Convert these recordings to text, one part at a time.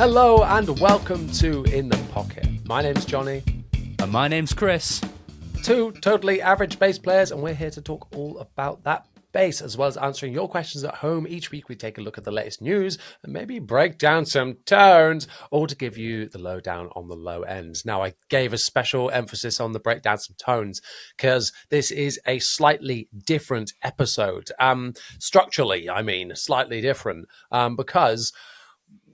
Hello and welcome to In the Pocket. My name's Jonny. And my name's Chris. Two totally average bass players, and we're here to talk all about that bass, as well as answering your questions at home. Each week we take a look at the latest news and maybe break down some tones, or to give you the lowdown on the low ends. Now, I gave a special emphasis on the breakdown some tones because this is a slightly different episode. Structurally, I mean, slightly different, because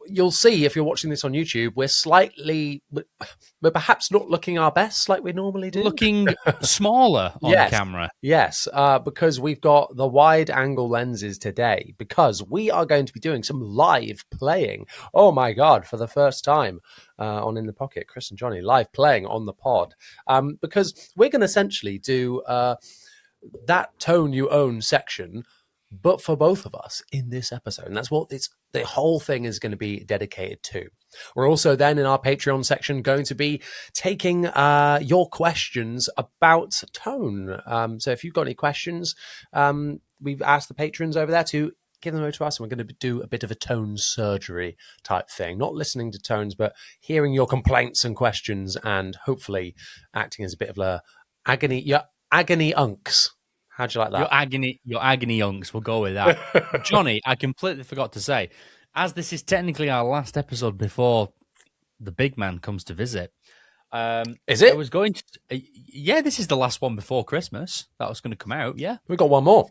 you'll see if you're watching this on YouTube, we're perhaps not looking our best like we normally do. Looking smaller on camera. Yes, because we've got the wide angle lenses today, because we are going to be doing some live playing. Oh my God, for the first time on In the Pocket, Chris and Jonny live playing on the pod. Because we're going to essentially do that Tone You Own section, but for both of us in this episode. And that's what the whole thing is going to be dedicated to. We're also then in our Patreon section going to be taking your questions about tone. So if you've got any questions, we've asked the patrons over there to give them over to us, and we're going to do a bit of a tone surgery type thing. Not listening to tones, but hearing your complaints and questions, and hopefully acting as a bit of a agony unks. How'd you like that? Your agony unks, we'll go with that. Jonny, I completely forgot to say, as this is technically our last episode before the big man comes to visit. Is it? I was going to... yeah, this is the last one before Christmas. That was going to come out, yeah. We've got one more.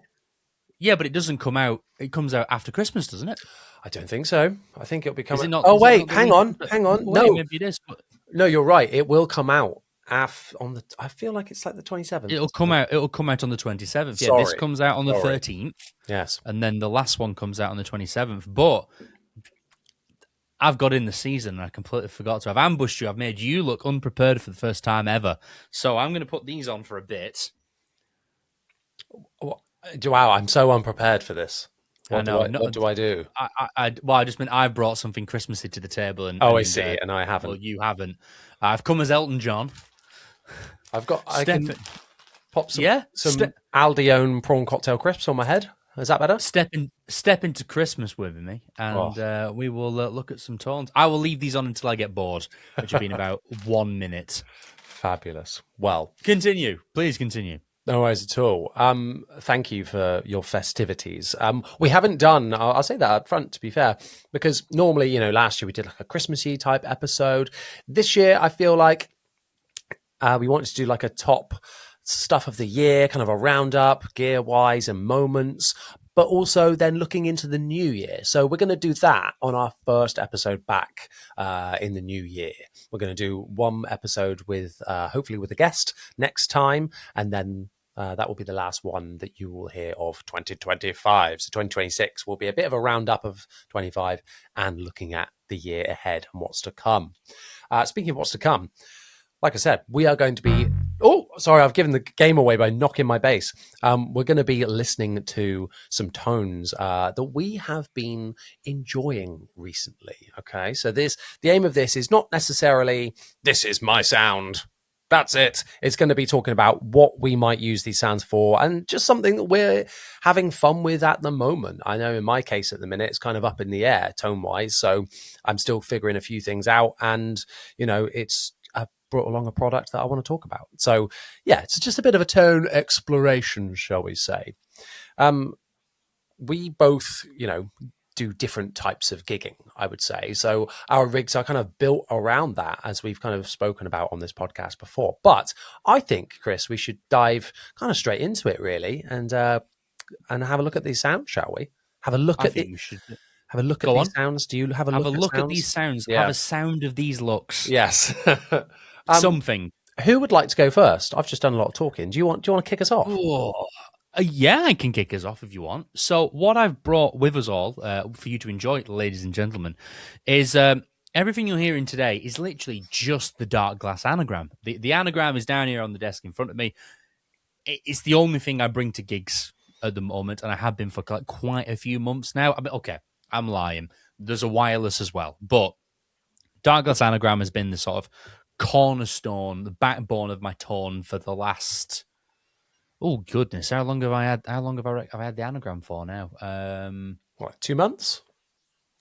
Yeah, but it doesn't come out... It comes out after Christmas, doesn't it? I don't think so. I think it'll be coming... Is it not, oh, wait, hang on. Wait, No. Maybe it is. But... No, you're right. It will come out. I feel like it's like the 27th. It'll come out on the 27th. Yeah, Sorry. this comes out on the 13th. Yes. And then the last one comes out on the 27th. But I've got in the season and I completely forgot to. I've ambushed you. I've made you look unprepared for the first time ever. So I'm going to put these on for a bit. Wow, I'm so unprepared for this. What do I do? I just meant I brought something Christmassy to the table. I see, and I haven't. Well, you haven't. I've come as Elton John. I can pop some Aldione prawn cocktail crisps on my head. Is that better? Step into Christmas with me, and we will look at some tones. I will leave these on until I get bored, which will be in about 1 minute. Fabulous. Well, Please continue. No worries at all. Thank you for your festivities. We haven't done, I'll say that up front, to be fair, because normally, last year we did like a Christmassy type episode. This year, I feel like we wanted to do like a top stuff of the year, kind of a roundup, gear-wise and moments, but also then looking into the new year. So we're going to do that on our first episode back in the new year. We're going to do one episode with, hopefully with a guest next time, and then that will be the last one that you will hear of 2025. So 2026 will be a bit of a roundup of 25 and looking at the year ahead and what's to come. Speaking of what's to come, like I said, we are going to be... Oh, sorry, I've given the game away by knocking my bass. We're going to be listening to some tones that we have been enjoying recently, okay? So the aim of this is not necessarily, this is my sound, that's it. It's going to be talking about what we might use these sounds for and just something that we're having fun with at the moment. I know in my case at the minute, it's kind of up in the air tone-wise, so I'm still figuring a few things out, and, it's brought along a product that I want to talk about. So yeah, it's just a bit of a tone exploration, shall we say. We both, do different types of gigging, I would say. So our rigs are kind of built around that, as we've kind of spoken about on this podcast before. But I think, Chris, we should dive kind of straight into it, really, and have a look at these sounds, shall we? Have a look at it. Have a look at these sounds. Do you have a look at these sounds? Yeah. Have a sound of these looks. Yes. Something. Who would like to go first? I've just done a lot of talking. Do you want to kick us off? Yeah, I can kick us off if you want. So what I've brought with us all for you to enjoy, ladies and gentlemen, is everything you're hearing today is literally just the dark glass anagram. The anagram is down here on the desk in front of me. It's the only thing I bring to gigs at the moment, and I have been for quite a few months now. I mean, okay, I'm lying. There's a wireless as well, but dark glass anagram has been the sort of cornerstone, the backbone of my tone for the last... Oh goodness! How long have I had the anagram for now? 2 months?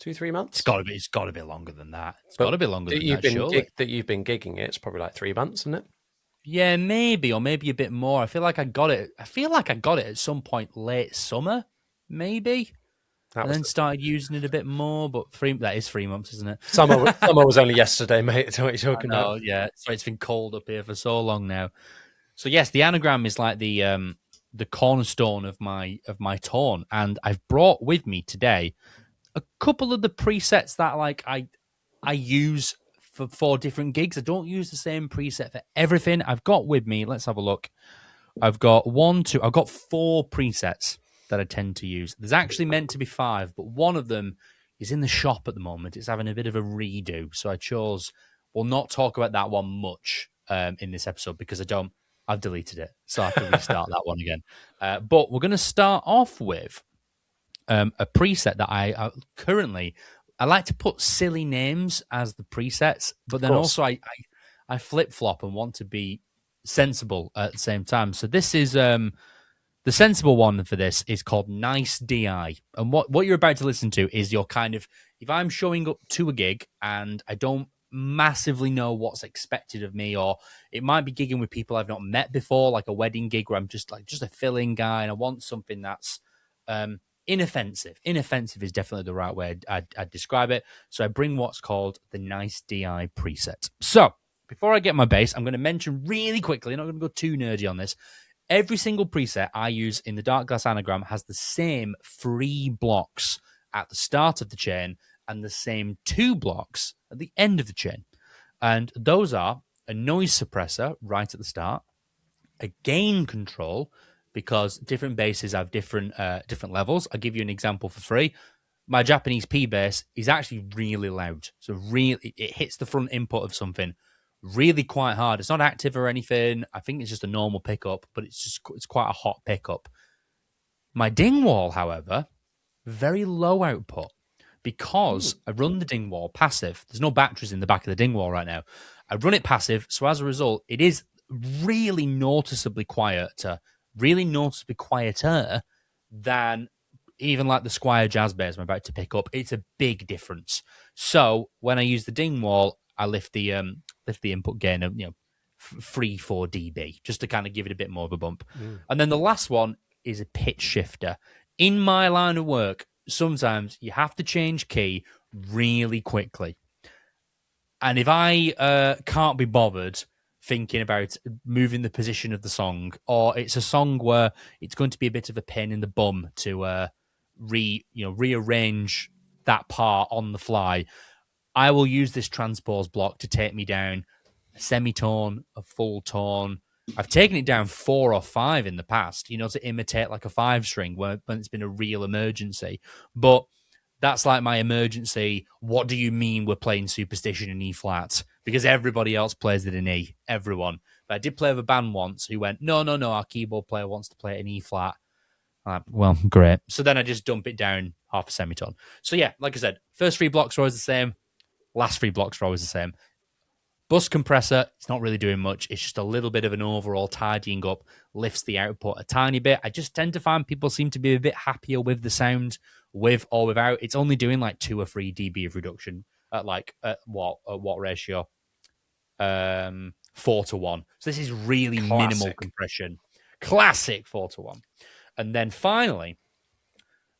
2-3 months. It's got to be longer than that. It's But got to be longer than you've that, surely. that you've been gigging it. It's probably like 3 months, isn't it? Yeah, maybe, or maybe a bit more. I feel like I got it at some point late summer, maybe. And then started using it a bit more, but that is 3 months, isn't it? Summer was only yesterday, mate. That's what you're talking about. Yeah. So it's been cold up here for so long now. So yes, the anagram is like the cornerstone of my tone, and I've brought with me today a couple of the presets that like I use for different gigs. I don't use the same preset for everything. I've got with me. Let's have a look. I've got 4 presets that I tend to use. There's actually meant to be 5, but one of them is in the shop at the moment. It's having a bit of a redo. So I chose, we'll not talk about that one much in this episode because I've deleted it. So I have to restart that one again. But we're going to start off with a preset that I currently, I like to put silly names as the presets, but then also I flip-flop and want to be sensible at the same time. So this is the sensible one for this is called Nice DI. And what you're about to listen to is your kind of, if I'm showing up to a gig and I don't massively know what's expected of me, or it might be gigging with people I've not met before, like a wedding gig where I'm just a fill-in guy and I want something that's inoffensive. Inoffensive is definitely the right way I'd describe it. So I bring what's called the Nice DI preset. So before I get my bass, I'm going to mention really quickly, I'm not going to go too nerdy on this. Every single preset I use in the Dark Glass Anagram has the same 3 blocks at the start of the chain and the same 2 blocks at the end of the chain. And those are a noise suppressor right at the start, a gain control, because different basses have different levels. I'll give you an example for free. My Japanese P bass is actually really loud. So really, it hits the front input of something really quite hard. It's not active or anything. I think it's just a normal pickup, but it's quite a hot pickup. My Dingwall, however, very low output because I run the Dingwall passive. There's no batteries in the back of the Dingwall right now. I run it passive, so as a result, it is really noticeably quieter than even like the Squier Jazz bass I'm about to pick up. It's a big difference. So when I use the Dingwall, I lift the input gain of 3-4 dB just to kind of give it a bit more of a bump. And then the last one is a pitch shifter. In my line of work, sometimes you have to change key really quickly, and if I can't be bothered thinking about moving the position of the song, or it's a song where it's going to be a bit of a pain in the bum to rearrange that part on the fly, I will use this transpose block to take me down a semitone, a full tone. I've taken it down 4 or 5 in the past, to imitate like a 5-string when it's been a real emergency. But that's like my emergency. What do you mean we're playing Superstition in E flat? Because everybody else plays it in E. Everyone. But I did play with a band once who went, no, our keyboard player wants to play it in E flat. Well, great. So then I just dump it down half a semitone. So yeah, like I said, first 3 blocks are always the same. Last 3 blocks are always the same. Bus compressor, it's not really doing much. It's just a little bit of an overall tidying up, lifts the output a tiny bit. I just tend to find people seem to be a bit happier with the sound, with or without. It's only doing like 2 or 3 dB of reduction at what ratio? 4:1. So this is really minimal compression. Classic 4:1. And then finally,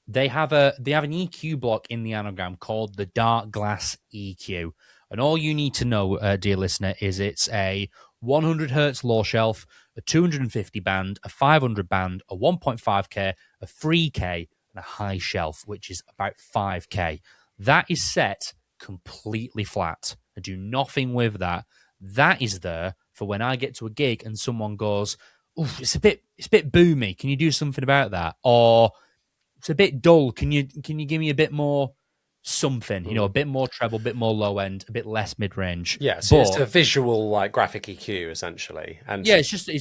they have an EQ block in the anagram called the Dark Glass EQ. And all you need to know, dear listener, is it's a 100 hertz low shelf, a 250 band, a 500 band, a 1.5K, a 3K, and a high shelf, which is about 5K. That is set completely flat. I do nothing with that. That is there for when I get to a gig and someone goes, "Oh, it's a bit boomy. Can you do something about that?" Or it's a bit dull. Can you give me a bit more something? A bit more treble, a bit more low end, a bit less mid range. Yeah, so it's a visual like graphic EQ essentially. And yeah, it's just an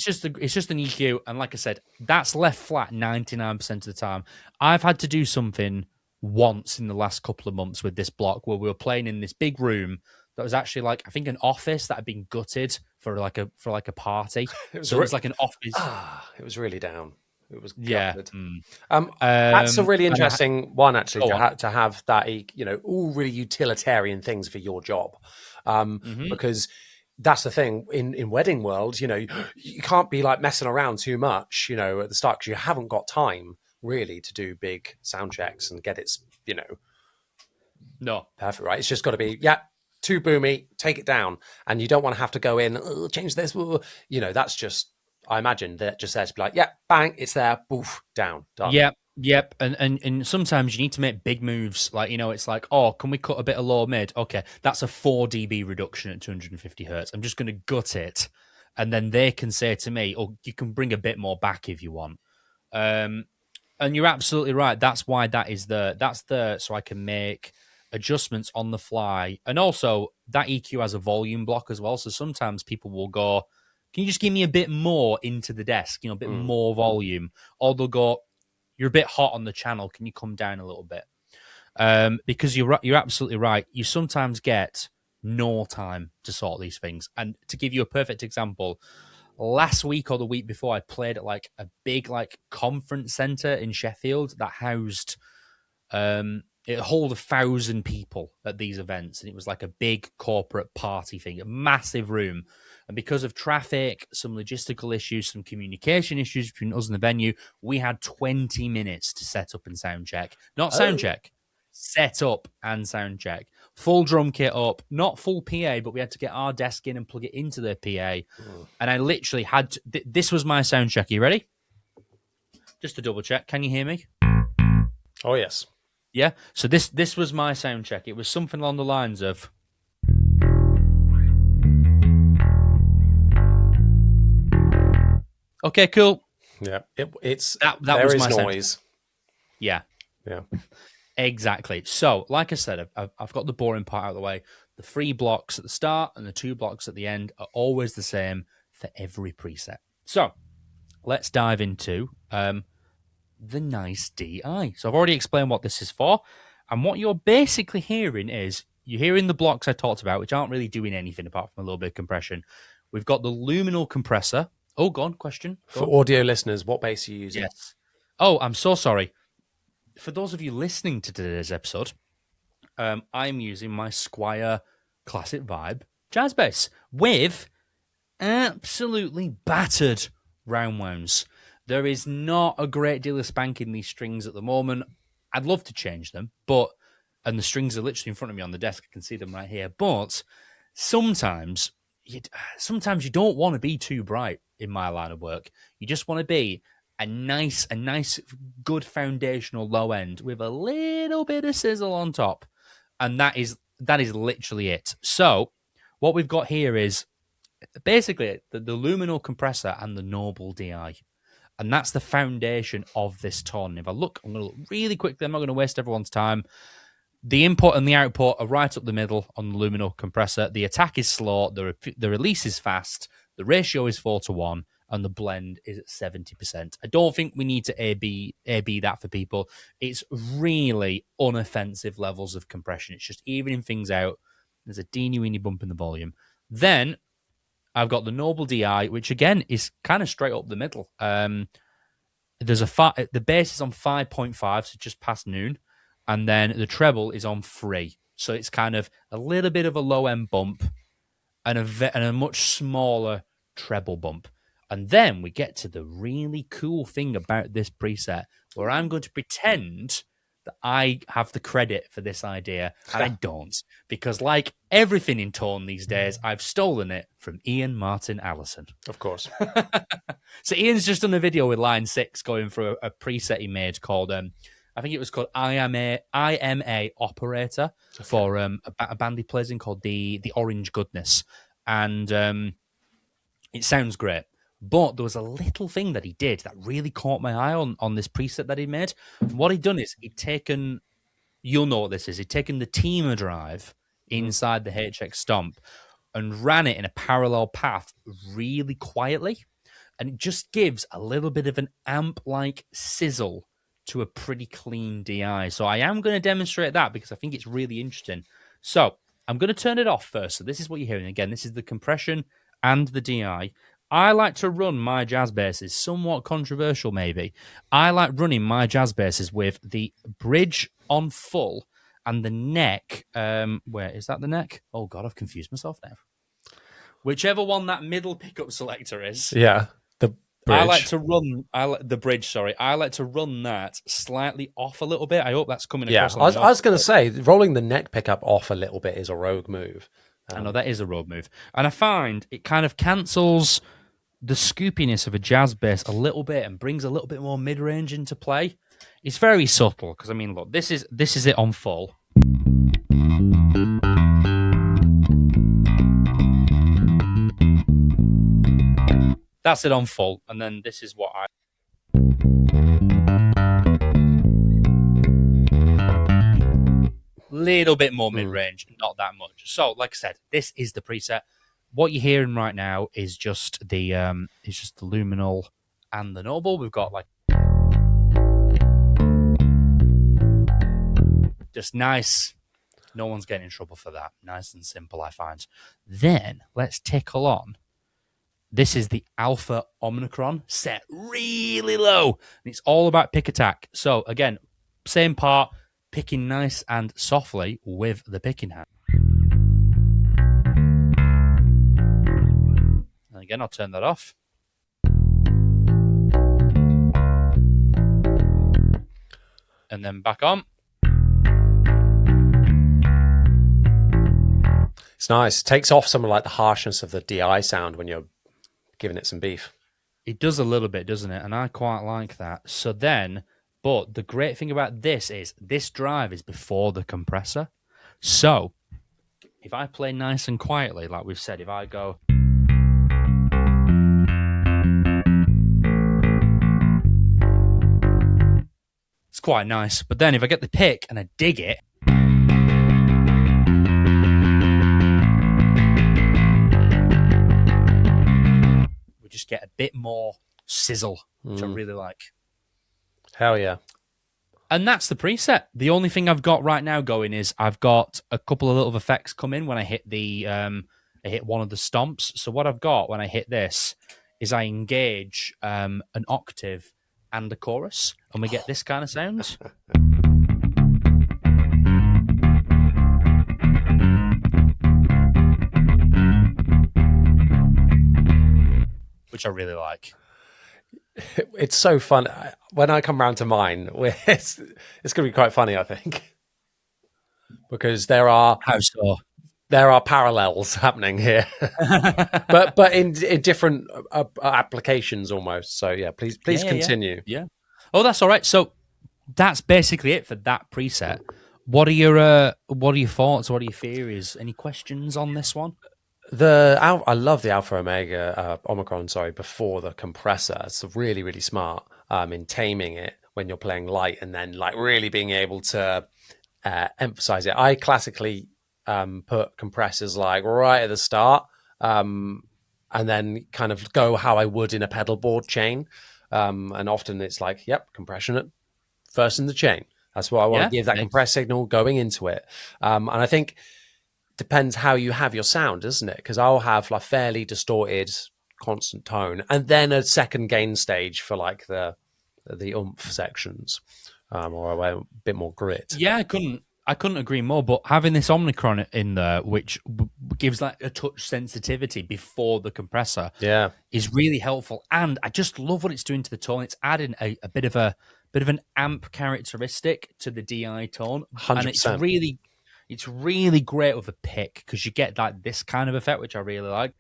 EQ. And like I said, that's left flat 99% of the time. I've had to do something once in the last couple of months with this block where we were playing in this big room that was actually like, I think, an office that had been gutted for like a party. It was like an office. It was really down. It was Yeah. gutted. That's a really And interesting one, actually, go on. to have that, all really utilitarian things for your job, Hmm. because that's the thing in wedding world. You can't be like messing around too much, at the start, because you haven't got time really to do big sound checks and get it, No. perfect, right? It's just got to be, yeah, too boomy, take it down. And you don't want to have to go in, change this. That's just, I imagine that just there to be like, yeah, bang, it's there, boof, down, done. Yep, yep. And sometimes you need to make big moves. Like, it's like, oh, can we cut a bit of low mid? Okay, that's a 4 dB reduction at 250 hertz. I'm just going to gut it. And then they can say to me, oh, you can bring a bit more back if you want. And you're absolutely right. That's why so I can make adjustments on the fly. And also that EQ has a volume block as well. So sometimes people will go, can you just give me a bit more into the desk, a bit more volume? Or they'll go, you're a bit hot on the channel. Can you come down a little bit? Because you're absolutely right. You sometimes get no time to sort these things. And to give you a perfect example, last week or the week before, I played at like a big like conference center in Sheffield that housed it hold 1,000 people at these events, and it was like a big corporate party thing, a massive room. And because of traffic, some logistical issues, some communication issues between us and the venue, we had 20 minutes to set up and sound check. Not sound check, set up and sound check. Full drum kit up, not full PA, but we had to get our desk in and plug it into the PA. And I literally had to, this was my sound check. Are you ready? Just to double check. Can you hear me? Oh, yes. Yeah. So this was my sound check. It was something along the lines of, okay, cool. Yeah. It's that there was is my noise. sound. Yeah. Yeah. Exactly. So, like I said, I've got the boring part out of the way. The 3 blocks at the start and the 2 blocks at the end are always the same for every preset. So, let's dive into the nice DI. So, I've already explained what this is for. And what you're basically hearing is, you're hearing the blocks I talked about, which aren't really doing anything apart from a little bit of compression. We've got the luminal compressor. Oh, go on, question. Go For on. audio listeners, what bass are you using? Yes. Oh, I'm so sorry. For those of you listening to today's episode, I'm using my Squier Classic Vibe jazz bass with absolutely battered round wounds. There is not a great deal of spank in these strings at the moment. I'd love to change them, and the strings are literally in front of me on the desk. I can see them right here. But sometimes you don't want to be too bright in my line of work. You just want to be a nice, good foundational low end with a little bit of sizzle on top. And that is literally it. So what we've got here is basically the luminal compressor and the Noble DI. And that's the foundation of this tone. If I look, I'm going to look really quickly. I'm not going to waste everyone's time. The input and the output are right up the middle on the luminal compressor. The attack is slow. The release is fast. The ratio is 4:1. And the blend is at 70%. I don't think we need to A-B that for people. It's really unoffensive levels of compression. It's just evening things out. There's a teeny-weeny bump in the volume. Then I've got the Noble DI, which again is kind of straight up the middle. There's the bass is on 5.5, so just past noon. And then the treble is on 3. So it's kind of a little bit of a low-end bump and a much smaller treble bump. And then we get to the really cool thing about this preset, where I'm going to pretend that I have the credit for this idea, and I don't. Because like everything in Tone these days, I've stolen it from Ian Martin Allison. Of course. So Ian's just done a video with Line 6 going through a preset he made called, I think it was called IMA Operator, for a band he plays in called the Orange Goodness. And it sounds great. But there was a little thing that he did that really caught my eye on this preset that he made. What he'd done is he'd taken, you'll know what this is, he'd taken the Teamer drive inside the HX Stomp and ran it in a parallel path really quietly. And it just gives a little bit of an amp-like sizzle to a pretty clean DI. So I am going to demonstrate that because I think it's really interesting. So I'm going to turn it off first. So this is what you're hearing. Again, this is the compression and the DI. I like to run my jazz basses, somewhat controversial maybe. I like running my jazz basses with the bridge on full and the neck. Where is that the neck? Oh, God, I've confused myself now. Whichever one that middle pickup selector is. Yeah, the I like bridge. to run the bridge, sorry. I like to run that slightly off a little bit. I hope that's coming Yeah, across I on was, the I was audio. going to say, rolling the neck pickup off a little bit is a rogue move. I know that is a road move. And I find it kind of cancels the scoopiness of a jazz bass a little bit and brings a little bit more mid-range into play. It's very subtle because I mean, look, this is it on full. That's it on full, and then this is what I. Little bit more mid-range, not that much. So, like I said, this is the preset. What you're hearing right now is just the luminal and the noble. We've got like just nice. No one's getting in trouble for that. Nice and simple, I find. Then let's tickle on. This is the Alpha Omicron set really low, and it's all about pick attack. So again, same part, picking nice and softly with the picking hand. And again, I'll turn that off. And then back on. It's nice. Takes off some of like the harshness of the DI sound when you're giving it some beef. It does a little bit, doesn't it? And I quite like that. So then, but the great thing about this is this drive is before the compressor. So if I play nice and quietly, like we've said, if I go. It's quite nice. But then if I get the pick and I dig it. We just get a bit more sizzle, which I really like. Hell yeah. And that's the preset. The only thing I've got right now going is I've got a couple of little effects come in when I hit I hit one of the stomps. So what I've got when I hit this is I engage an octave and a chorus, and we get this kind of sound. Which I really like. It's so fun. When I come round to mine, it's going to be quite funny, I think, because there are How so? There are parallels happening here, but in different applications almost. So yeah, please continue. Yeah. Oh, that's all right. So that's basically it for that preset. What are your thoughts? What are your theories? Any questions on this one? I love the Alpha Omega Omicron. Sorry, before the compressor. It's really really smart in taming it when you're playing light, and then like really being able to emphasize it. I classically put compressors like right at the start, and then kind of go how I would in a pedal board chain. And often it's like, yep, compression at first in the chain. That's what I want to give that compressed signal going into it. And I think depends how you have your sound, doesn't it? Because I'll have like fairly distorted constant tone, and then a second gain stage for like the oomph sections, or a bit more grit. Yeah, I couldn't agree more. But having this Omicron in there, which gives like a touch sensitivity before the compressor, is really helpful. And I just love what it's doing to the tone. It's adding a bit of an amp characteristic to the DI tone, 100%. And it's really great with a pick because you get like this kind of effect, which I really like.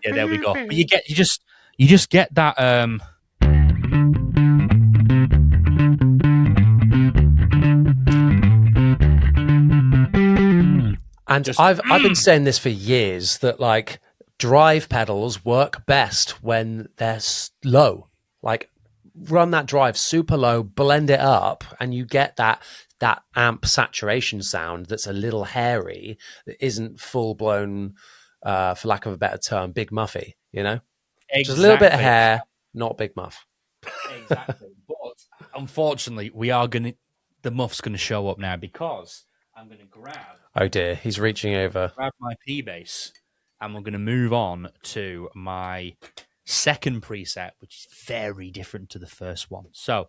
Yeah, there we go. But you just get that. And I've been saying this for years that like drive pedals work best when they're low. Like run that drive super low, blend it up, and you get that amp saturation sound that's a little hairy, that isn't full blown. For lack of a better term, big muffy, you know? Exactly. Just a little bit of hair, not big muff. Exactly. But unfortunately, we are going to the muff's going to show up now because I'm going to grab Oh dear, he's reaching over. my P bass, and we're going to move on to my second preset, which is very different to the first one. So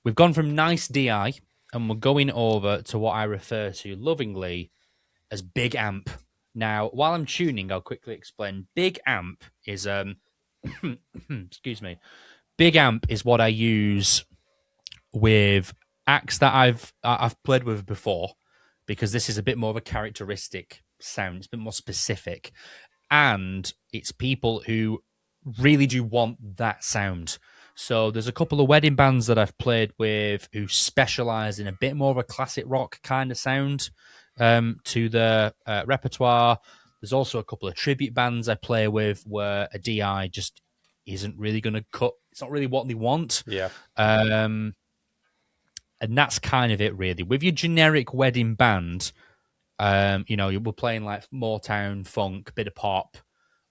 we've gone from nice DI, and we're going over to what I refer to lovingly as big amp. Now, while I'm tuning, I'll quickly explain. Big amp is excuse me. Big amp is what I use with acts that I've played with before, because this is a bit more of a characteristic sound. It's a bit more specific, and it's people who really do want that sound. So there's a couple of wedding bands that I've played with who specialize in a bit more of a classic rock kind of sound to the repertoire. There's also a couple of tribute bands I play with where a DI just isn't really going to cut. It's not really what they want. Yeah. And that's kind of it, really. With your generic wedding band, we're playing like Motown, funk, bit of pop.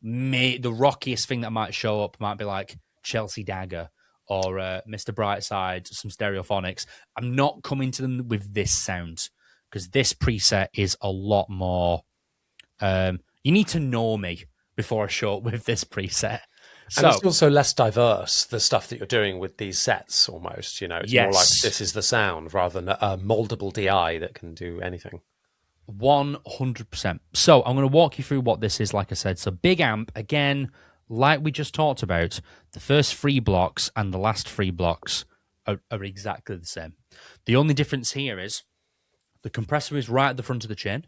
The rockiest thing that might show up might be like Chelsea Dagger or Mr. Brightside, some Stereophonics. I'm not coming to them with this sound because this preset is a lot more. You need to know me before I show up with this preset. And it's also less diverse, the stuff that you're doing with these sets, almost. It's more like this is the sound rather than a moldable DI that can do anything. 100%. So I'm going to walk you through what this is, like I said. So big amp, again, like we just talked about, the first 3 blocks and the last 3 blocks are exactly the same. The only difference here is the compressor is right at the front of the chain.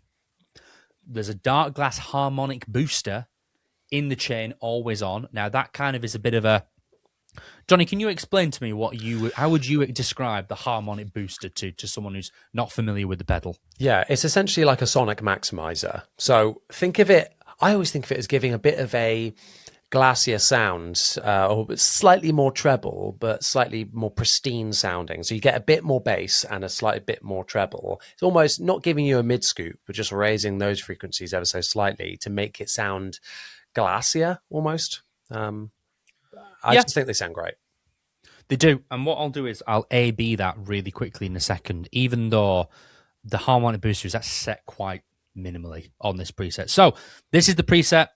There's a dark glass harmonic booster in the chain, always on. Now, that kind of is a bit of a... Jonny, can you explain to me how would you describe the harmonic booster to someone who's not familiar with the pedal? Yeah, it's essentially like a sonic maximizer. So think of it, I always think of it as giving a bit of a glassier sound, or slightly more treble, but slightly more pristine sounding. So you get a bit more bass and a slightly bit more treble. It's almost not giving you a mid scoop, but just raising those frequencies ever so slightly to make it sound glassier almost. I just think they sound great. They do. And what I'll do is I'll A-B that really quickly in a second, even though the harmonic booster is set quite minimally on this preset. So this is the preset.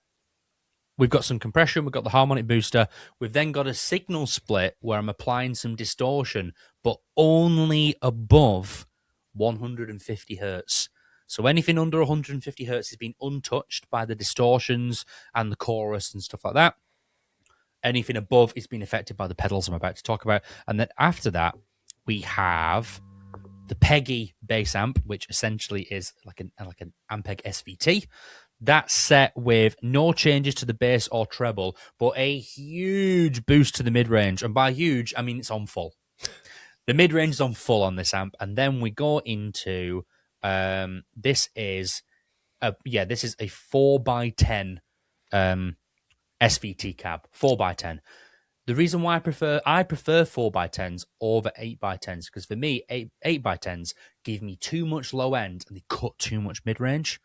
We've got some compression. We've got the harmonic booster. We've then got a signal split where I'm applying some distortion, but only above 150 hertz. So anything under 150 hertz has been untouched by the distortions and the chorus and stuff like that. Anything above is being affected by the pedals I'm about to talk about. And then after that, we have the Peggy bass amp, which essentially is like an Ampeg SVT. That's set with no changes to the bass or treble, but a huge boost to the mid-range. And by huge, I mean it's on full. The mid-range is on full on this amp. And then we go into... this is a 4x10 SVT cab, 4x10. The reason why I prefer 4x10s over 8x10s, because for me, 8x10s give me too much low end and they cut too much mid range.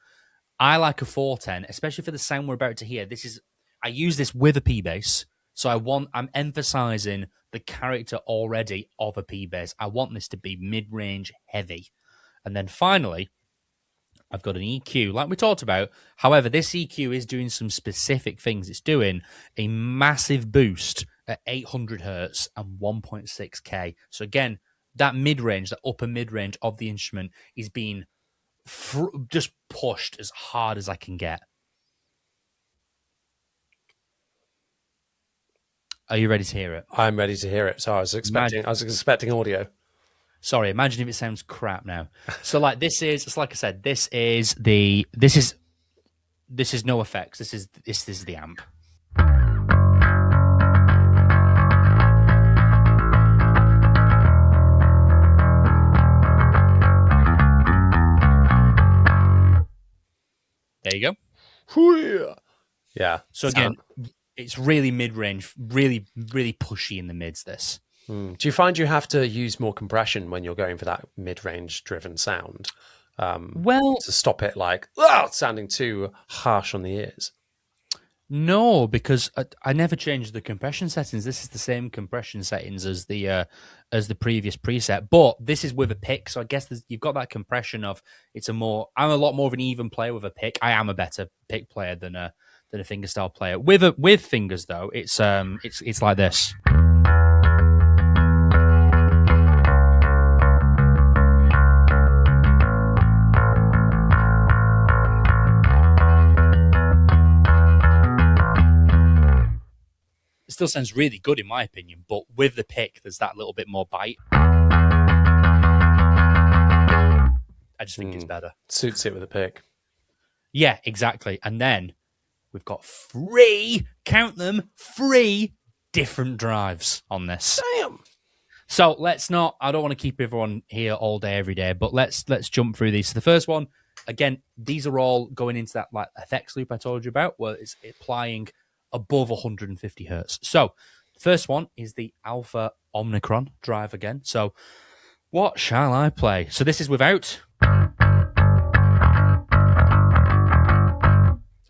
I like a 410, especially for the sound we're about to hear. I use this with a P bass, so I'm emphasizing the character already of a P bass. I want this to be mid range heavy. And then finally, I've got an EQ, like we talked about. However, this EQ is doing some specific things. It's doing a massive boost at 800 hertz and 1.6K. So again, that mid-range, that upper mid-range of the instrument is being just pushed as hard as I can get. Are you ready to hear it? I'm ready to hear it. So I was expecting audio. Sorry, imagine if it sounds crap now. So like like I said, this is no effects. This is the amp. There you go. Yeah. So again, it's really mid-range, really, really pushy in the mids, this. Do you find you have to use more compression when you're going for that mid-range driven sound? To stop it sounding too harsh on the ears? No, because I never changed the compression settings. This is the same compression settings as the previous preset, but this is with a pick. So I guess you've got that compression of I'm a lot more of an even player with a pick. I am a better pick player than a fingerstyle player. With fingers though, it's like this. It still sounds really good in my opinion, but with the pick, there's that little bit more bite. I just think it's better. Suits it with a pick. Yeah, exactly. And then we've got 3, count them, 3 different drives on this. Damn. So I don't want to keep everyone here all day, every day, but let's jump through these. So the first one, again, these are all going into that like effects loop I told you about, where it's applying above 150 hertz. So the first one is the Alpha Omnicron drive again. So what shall I play? So this is without.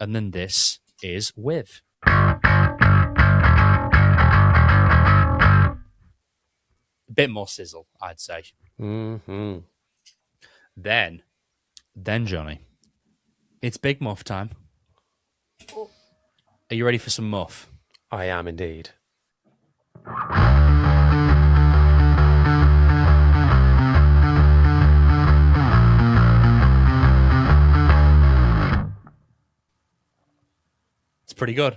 And then this is with. A bit more sizzle, I'd say. Mm-hmm. Then Johnny, it's Big Muff time. Are you ready for some muff? I am indeed. It's pretty good.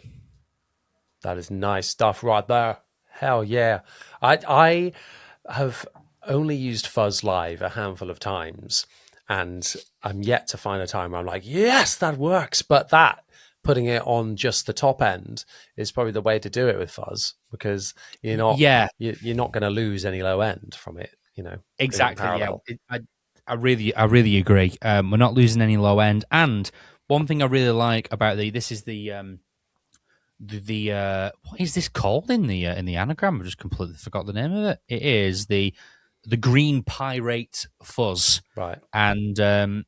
That is nice stuff right there. Hell yeah. I have only used fuzz live a handful of times, and I'm yet to find a time where I'm like, yes, that works. But putting it on just the top end is probably the way to do it with fuzz, because you're not going to lose any low end from it, Exactly. Yeah, I really agree. We're not losing any low end, and one thing I really like about this is the what is this called in the anagram? I just completely forgot the name of it. It is the green pyrate fuzz, right? And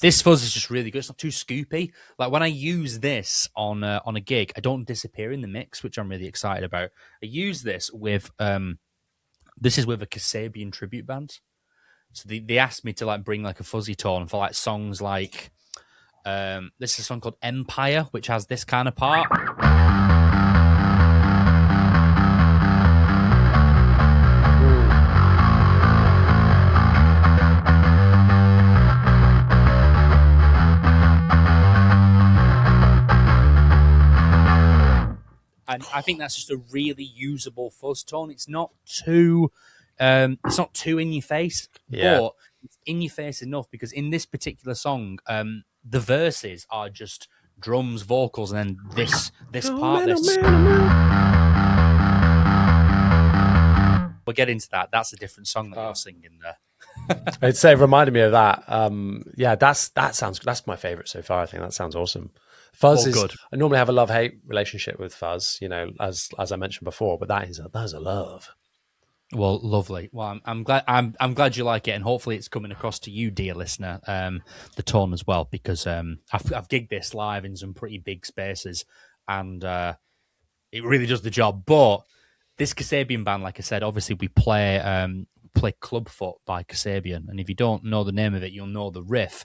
this fuzz is just really good. It's not too scoopy. Like when I use this on a gig, I don't disappear in the mix, which I'm really excited about. I use this with this is with a Kasabian tribute band. So they asked me to like bring like a fuzzy tone for like songs like this is a song called Empire, which has this kind of part. And I think that's just a really usable fuzz tone. It's not too in your face, but it's in your face enough, because in this particular song, the verses are just drums, vocals, and then this part. We'll get into that. That's a different song that you're singing there. It reminded me of that. That's my favorite so far. I think that sounds awesome. Fuzz is good. I normally have a love-hate relationship with fuzz, as I mentioned before, but that's a love. Well, lovely. Well, I'm glad you like it, and hopefully it's coming across to you, dear listener, the tone as well, because I've gigged this live in some pretty big spaces, and it really does the job. But this Kasabian band, like I said, obviously we play Clubfoot by Kasabian, and if you don't know the name of it, you'll know the riff.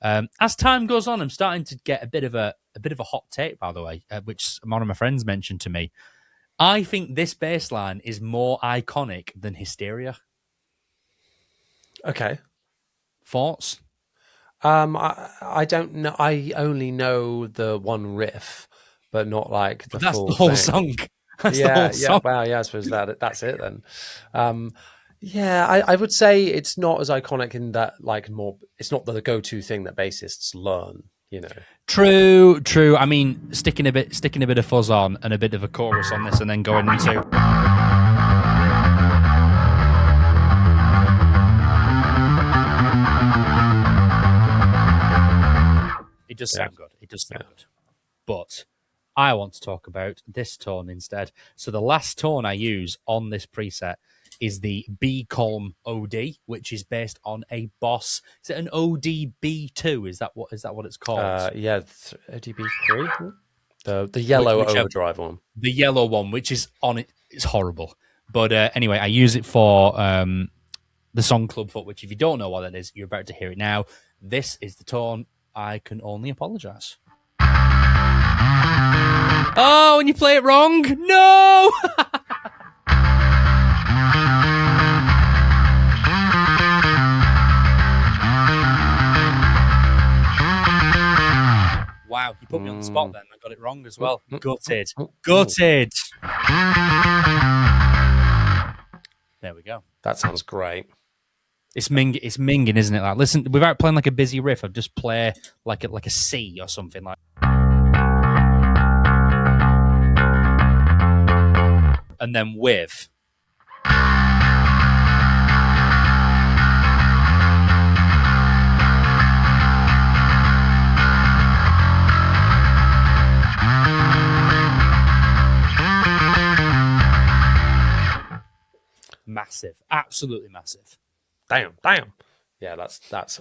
As time goes on, I'm starting to get a bit of a hot take, by the way, which one of my friends mentioned to me. I think this bass line is more iconic than Hysteria. Okay. Thoughts? I don't know. I only know the one riff, but not like the that's full the whole thing. song. That's the whole song. Wow, yeah, I suppose that's it then. I would say it's not as iconic in that, it's not the go-to thing that bassists learn, True. I mean, sticking a bit of fuzz on and a bit of a chorus on this, and then going into. It does sound good. It does sound good. But I want to talk about this tone instead. So the last tone I use on this preset is the B column OD, which is based on a Boss. Is it an ODB2? Is that what it's called? ODB3. The yellow whichever, overdrive one. the yellow one, which is on it, is horrible. But anyway, I use it for the song Clubfoot, which if you don't know what that is, you're about to hear it now. This is the tone. I can only apologise. Oh, and you play it wrong? No! Wow, you put me on the spot then. I got it wrong as well. Gutted. Gutted. There we go. That sounds great. It's minging, isn't it? Like, listen, without playing like a busy riff, I'd just play like a C or something like. And then with. Massive, absolutely massive. Damn. Yeah, that's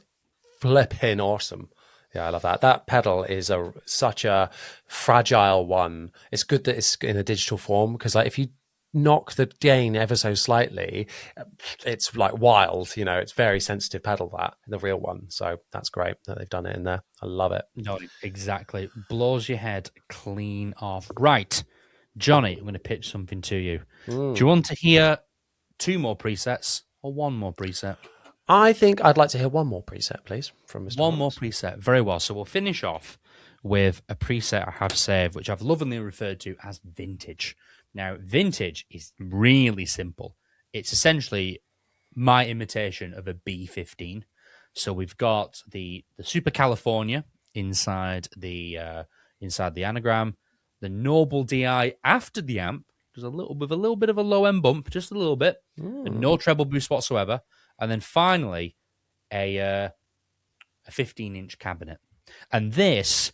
flipping awesome. Yeah, I love that. That pedal is such a fragile one. It's good that it's in a digital form because, like, if you knock the gain ever so slightly, it's like wild. You know, it's very sensitive pedal, that the real one. So that's great that they've done it in there. I love it. No, exactly. Blows your head clean off. Right, Johnny, I'm going to pitch something to you. Do you want to hear 2 more presets or 1 more preset? I think I'd like to hear 1 more preset, please, from Mr. One more Horrocks. preset. Very well. So we'll finish off with a preset I have saved, which I've lovingly referred to as Vintage. Now, Vintage is really simple. It's essentially my imitation of a B15. So we've got the Super California inside the anagram, the Noble DI after the amp, with a little bit of a low end bump, just a little bit, and no treble boost whatsoever, and then finally a 15-inch cabinet. And this,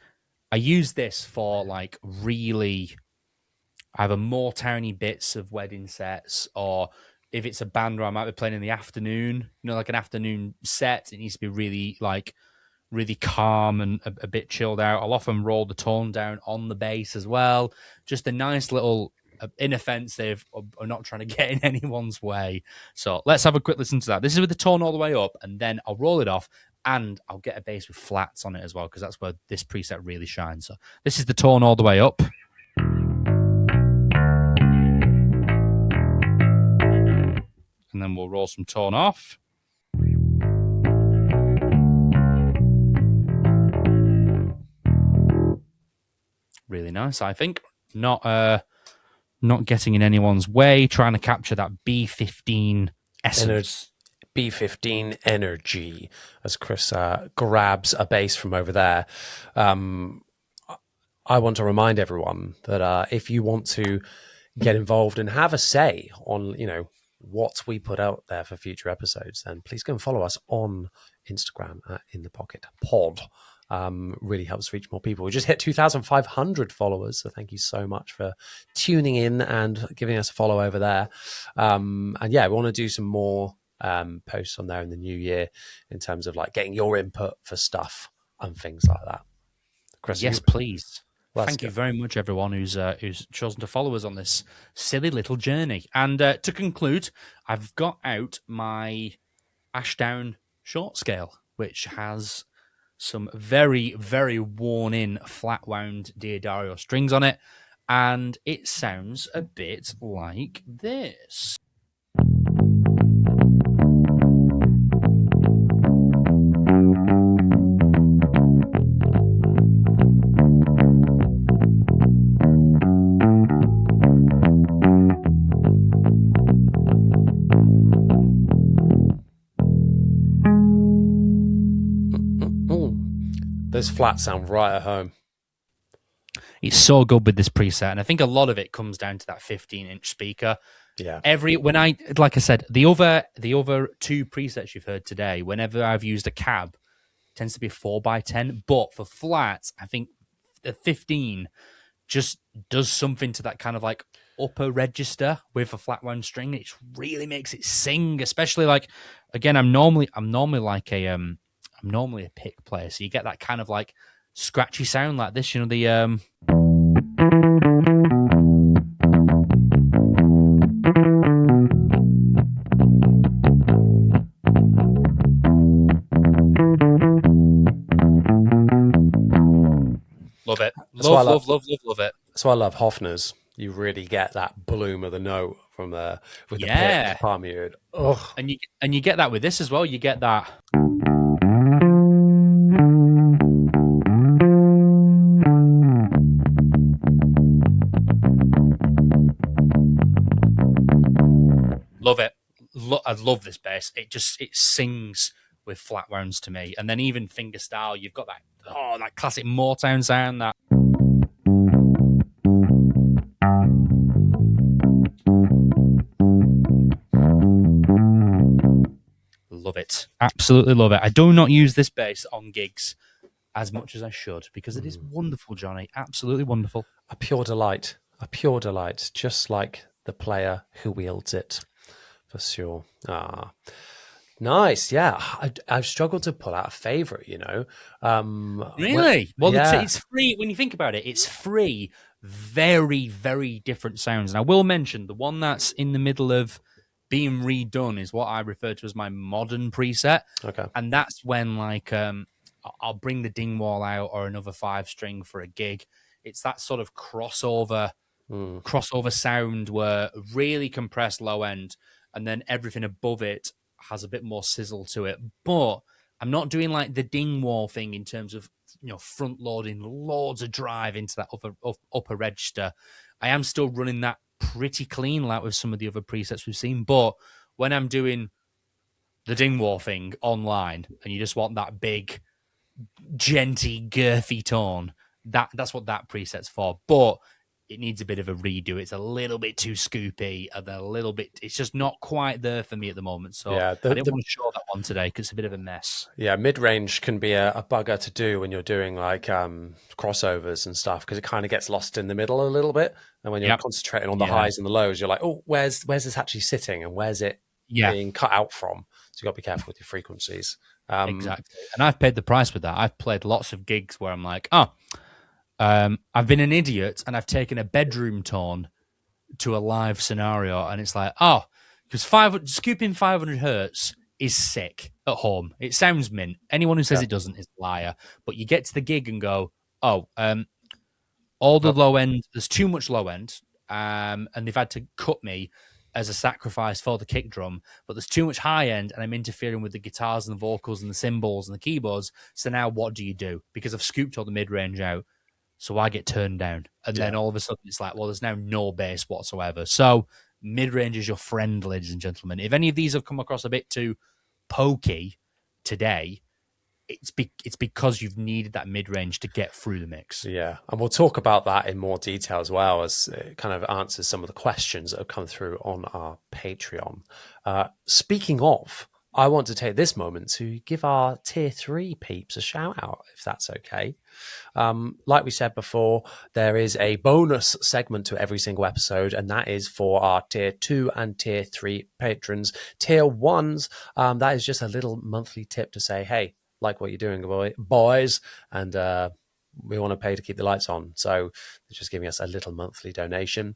I use this for like really either more tiny bits of wedding sets, or if it's a band where I might be playing in the afternoon, you know, like an afternoon set, it needs to be really calm and a bit chilled out. I'll often roll the tone down on the bass as well. Just a nice little inoffensive, or not trying to get in anyone's way. So let's have a quick listen to that. This is with the tone all the way up, and then I'll roll it off, and I'll get a bass with flats on it as well, because that's where this preset really shines. So this is the tone all the way up. And then we'll roll some tone off. Really nice, I think. Not getting in anyone's way, trying to capture that B15 essence. B15 energy, as Chris grabs a bass from over there. I want to remind everyone that if you want to get involved and have a say on, you know, what we put out there for future episodes, then please go and follow us on Instagram at In The Pocket Pod. Really helps reach more people. We just hit 2,500 followers, so thank you so much for tuning in and giving us a follow over there. And yeah, we want to do some more posts on there in the new year in terms of like getting your input for stuff and things like that. Chris, yes, please. Thank you very much, everyone who's chosen to follow us on this silly little journey. And to conclude, I've got out my Ashdown short scale, which has some very, very worn-in, flat-wound Diodario strings on it, and it sounds a bit like this. Those flats sound right at home. It's so good with this preset, and I think a lot of it comes down to that 15-inch speaker. Yeah. Like I said, the other 2 presets you've heard today, whenever I've used a cab, it tends to be a 4x10. But for flats, I think the 15 just does something to that kind of like upper register with a flat wound string. It really makes it sing, especially like, again, I'm normally like I'm normally a pick player, so you get that kind of like scratchy sound like this, you know, the Love it. That's why I love Hofner's. You really get that bloom of the note from the with the Yeah, pick palm muted. Oh, and you get that with this as well. You get that. Love it. I love this bass. It sings with flat rounds to me, and then even fingerstyle, you've got that classic Motown sound. That love it, absolutely love it. I do not use this bass on gigs as much as I should because it is wonderful, Johnny. Absolutely wonderful. a pure delight, just like the player who wields it, for sure. Nice, yeah. I've struggled to pull out a favorite. Really? Well, yeah. it's free. When you think about it, it's free. Very, very different sounds. And I will mention the one that's in the middle of being redone is what I refer to as my modern preset. Okay. And that's when I'll bring the Dingwall out or another 5-string for a gig. It's that sort of crossover sound where really compressed low end and then everything above it has a bit more sizzle to it. But I'm not doing like the Dingwall thing in terms of front loading loads of drive into that upper register. I am still running that pretty clean like with some of the other presets we've seen. But when I'm doing the Dingwall thing online and you just want that big genty, girthy tone, that's what that preset's for. But it needs a bit of a redo. It's a little bit too scoopy and it's just not quite there for me at the moment. So yeah, I didn't want to show that one today because it's a bit of a mess. Yeah, mid-range can be a bugger to do when you're doing like crossovers and stuff because it kind of gets lost in the middle a little bit. And when you're concentrating on the highs and the lows, you're like, oh, where's this actually sitting and where's it being cut out from? So you got to be careful with your frequencies. Exactly. And I've paid the price with that. I've played lots of gigs where I'm like, I've been an idiot and I've taken a bedroom tone to a live scenario, and it's like, because scooping 500 hertz is sick at home. It sounds mint. Anyone who says it doesn't is a liar. But you get to the gig and go, all the low end, there's too much low end, and they've had to cut me as a sacrifice for the kick drum, but there's too much high end and I'm interfering with the guitars and the vocals and the cymbals and the keyboards. So now what do you do? Because I've scooped all the mid-range out. So I get turned down. And then all of a sudden it's like, well, there's now no bass whatsoever. So mid-range is your friend, ladies and gentlemen. If any of these have come across a bit too pokey today, it's because you've needed that mid-range to get through the mix. Yeah, and we'll talk about that in more detail as well as it kind of answers some of the questions that have come through on our Patreon. Speaking of, I want to take this moment to give our Tier 3 peeps a shout out, if that's okay. Like we said before, there is a bonus segment to every single episode, and that is for our Tier 2 and Tier 3 patrons. Tier 1s, that is just a little monthly tip to say, hey, like what you're doing, boys, and we want to pay to keep the lights on. So they're just giving us a little monthly donation.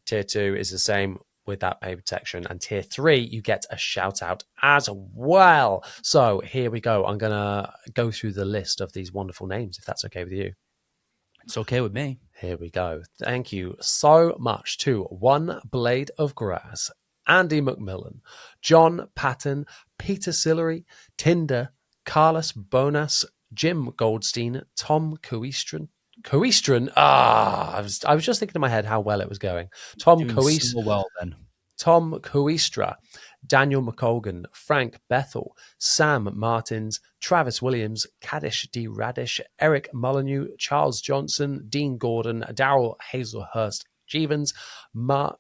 Tier 2 is the same with that pay protection, and Tier 3 you get a shout out as well. So here we go. I'm gonna go through the list of these wonderful names, if that's okay with you. It's okay with me. Here we go. Thank you so much to One Blade of Grass, Andy McMillan, John Patton, Peter Sillery, Tinder, Carlos Bonas, Jim Goldstein, Tom Coistran. I was just thinking in my head how well it was going. Tom Coistra, Daniel McColgan, Frank Bethel, Sam Martins, Travis Williams, Kaddish D. Radish, Eric Molyneux, Charles Johnson, Dean Gordon, Daryl Hazelhurst Jevons, Mark,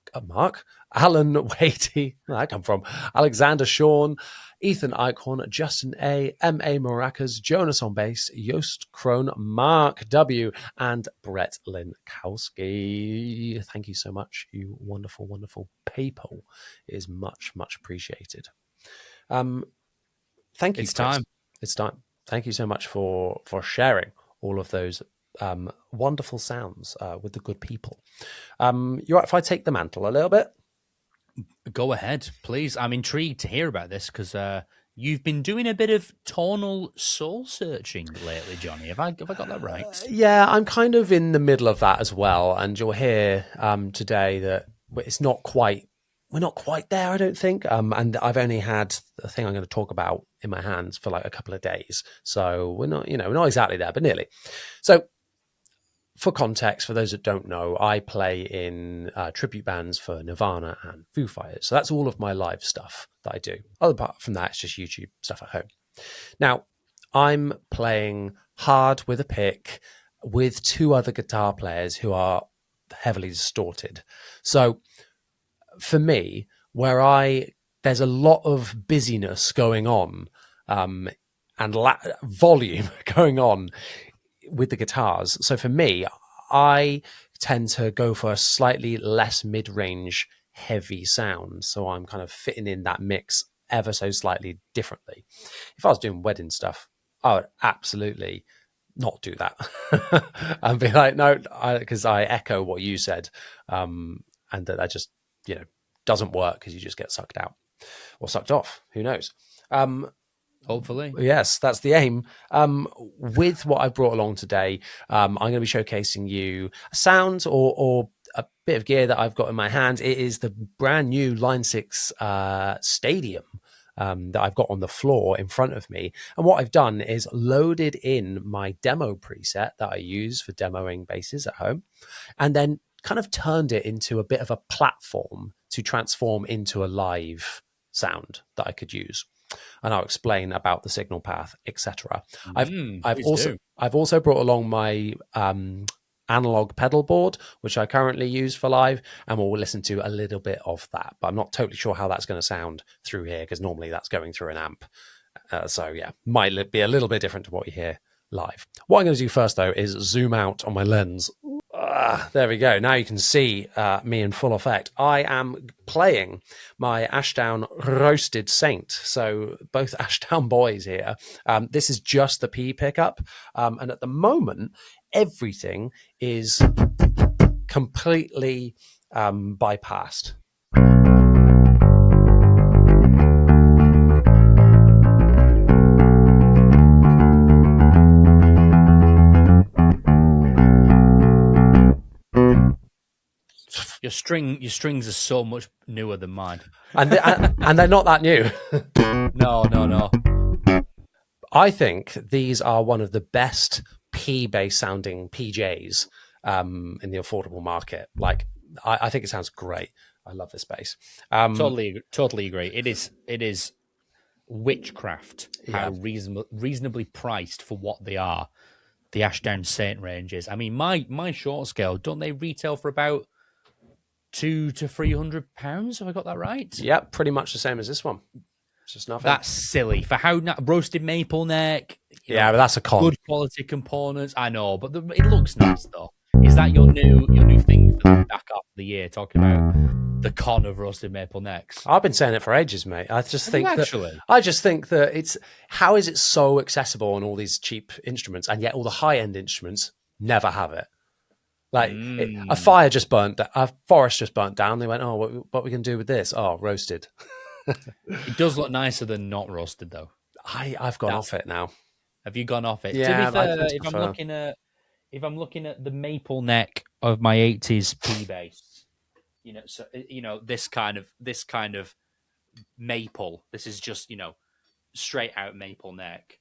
Alan Waity, where did that come from? Alexander Sean, Ethan Eichhorn, Justin A, M.A. Maracas, Jonas on bass, Yost Crone, Mark W, and Brett Linkowski. Thank you so much, you wonderful, wonderful people. It is much, much appreciated. Thank you. It's time. It's time. Thank you so much for sharing all of those wonderful sounds with the good people. You're right if I take the mantle a little bit? Go ahead, please. I'm intrigued to hear about this because You've been doing a bit of tonal soul searching lately, Johnny. Have I got that right? Yeah, I'm kind of in the middle of that as well, and you'll hear today that it's not quite. We're not quite there, I don't think. And I've only had the thing I'm going to talk about in my hands for like a couple of days, so we're not, we're not exactly there, but nearly. So, for context, for those that don't know, I play in tribute bands for Nirvana and Foo Fighters. So that's all of my live stuff that I do. Other apart from that, it's just YouTube stuff at home. Now, I'm playing hard with a pick with two other guitar players who are heavily distorted. So for me, there's a lot of busyness going on and volume going on with the guitars. So for me, I tend to go for a slightly less mid-range heavy sound. So I'm kind of fitting in that mix ever so slightly differently. If I was doing wedding stuff, I would absolutely not do that and be like, no, because I echo what you said. And that just, doesn't work because you just get sucked out or sucked off. Who knows? Hopefully. Yes, that's the aim. With what I've brought along today, I'm going to be showcasing you a sound or a bit of gear that I've got in my hand. It is the brand new Line 6 Stadium that I've got on the floor in front of me. And what I've done is loaded in my demo preset that I use for demoing basses at home, and then kind of turned it into a bit of a platform to transform into a live sound that I could use. And I'll explain about the signal path, etc. I've also brought along my analog pedal board, which I currently use for live, and we'll listen to a little bit of that. But I'm not totally sure how that's going to sound through here because normally that's going through an amp. So yeah, might be a little bit different to what you hear live. What I'm going to do first, though, is zoom out on my lens. There we go. Now you can see me in full effect. I am playing my Ashdown Roasted Saint. So both Ashdown boys here. This is just the P pickup. And at the moment, everything is completely bypassed. Your strings are so much newer than mine, and they're not that new. No. I think these are one of the best P-based sounding PJs in the affordable market. Like, I think it sounds great. I love this bass. Totally agree. It is witchcraft. How reasonably priced for what they are. The Ashdown Saint ranges. I mean, my short scale, don't they retail for about £200 to £300? Have I got that right? Yep, pretty much the same as this one. It's just nothing. That's silly for how roasted maple neck. But that's a con. Good quality components. I know, but it looks nice though. Is that your new thing for the back half of the year? Talking about the con of roasted maple necks. I've been saying it for ages, mate. I just think that it's how is it so accessible on all these cheap instruments, and yet all the high end instruments never have it. Like a forest just burnt down. They went, oh, what we can do with this? Oh, roasted. It does look nicer than not roasted, though. I've gone off it now. Have you gone off it? Yeah. To be fair, if I'm looking at the maple neck of my 80s P bass, this kind of maple. This is just straight out maple neck.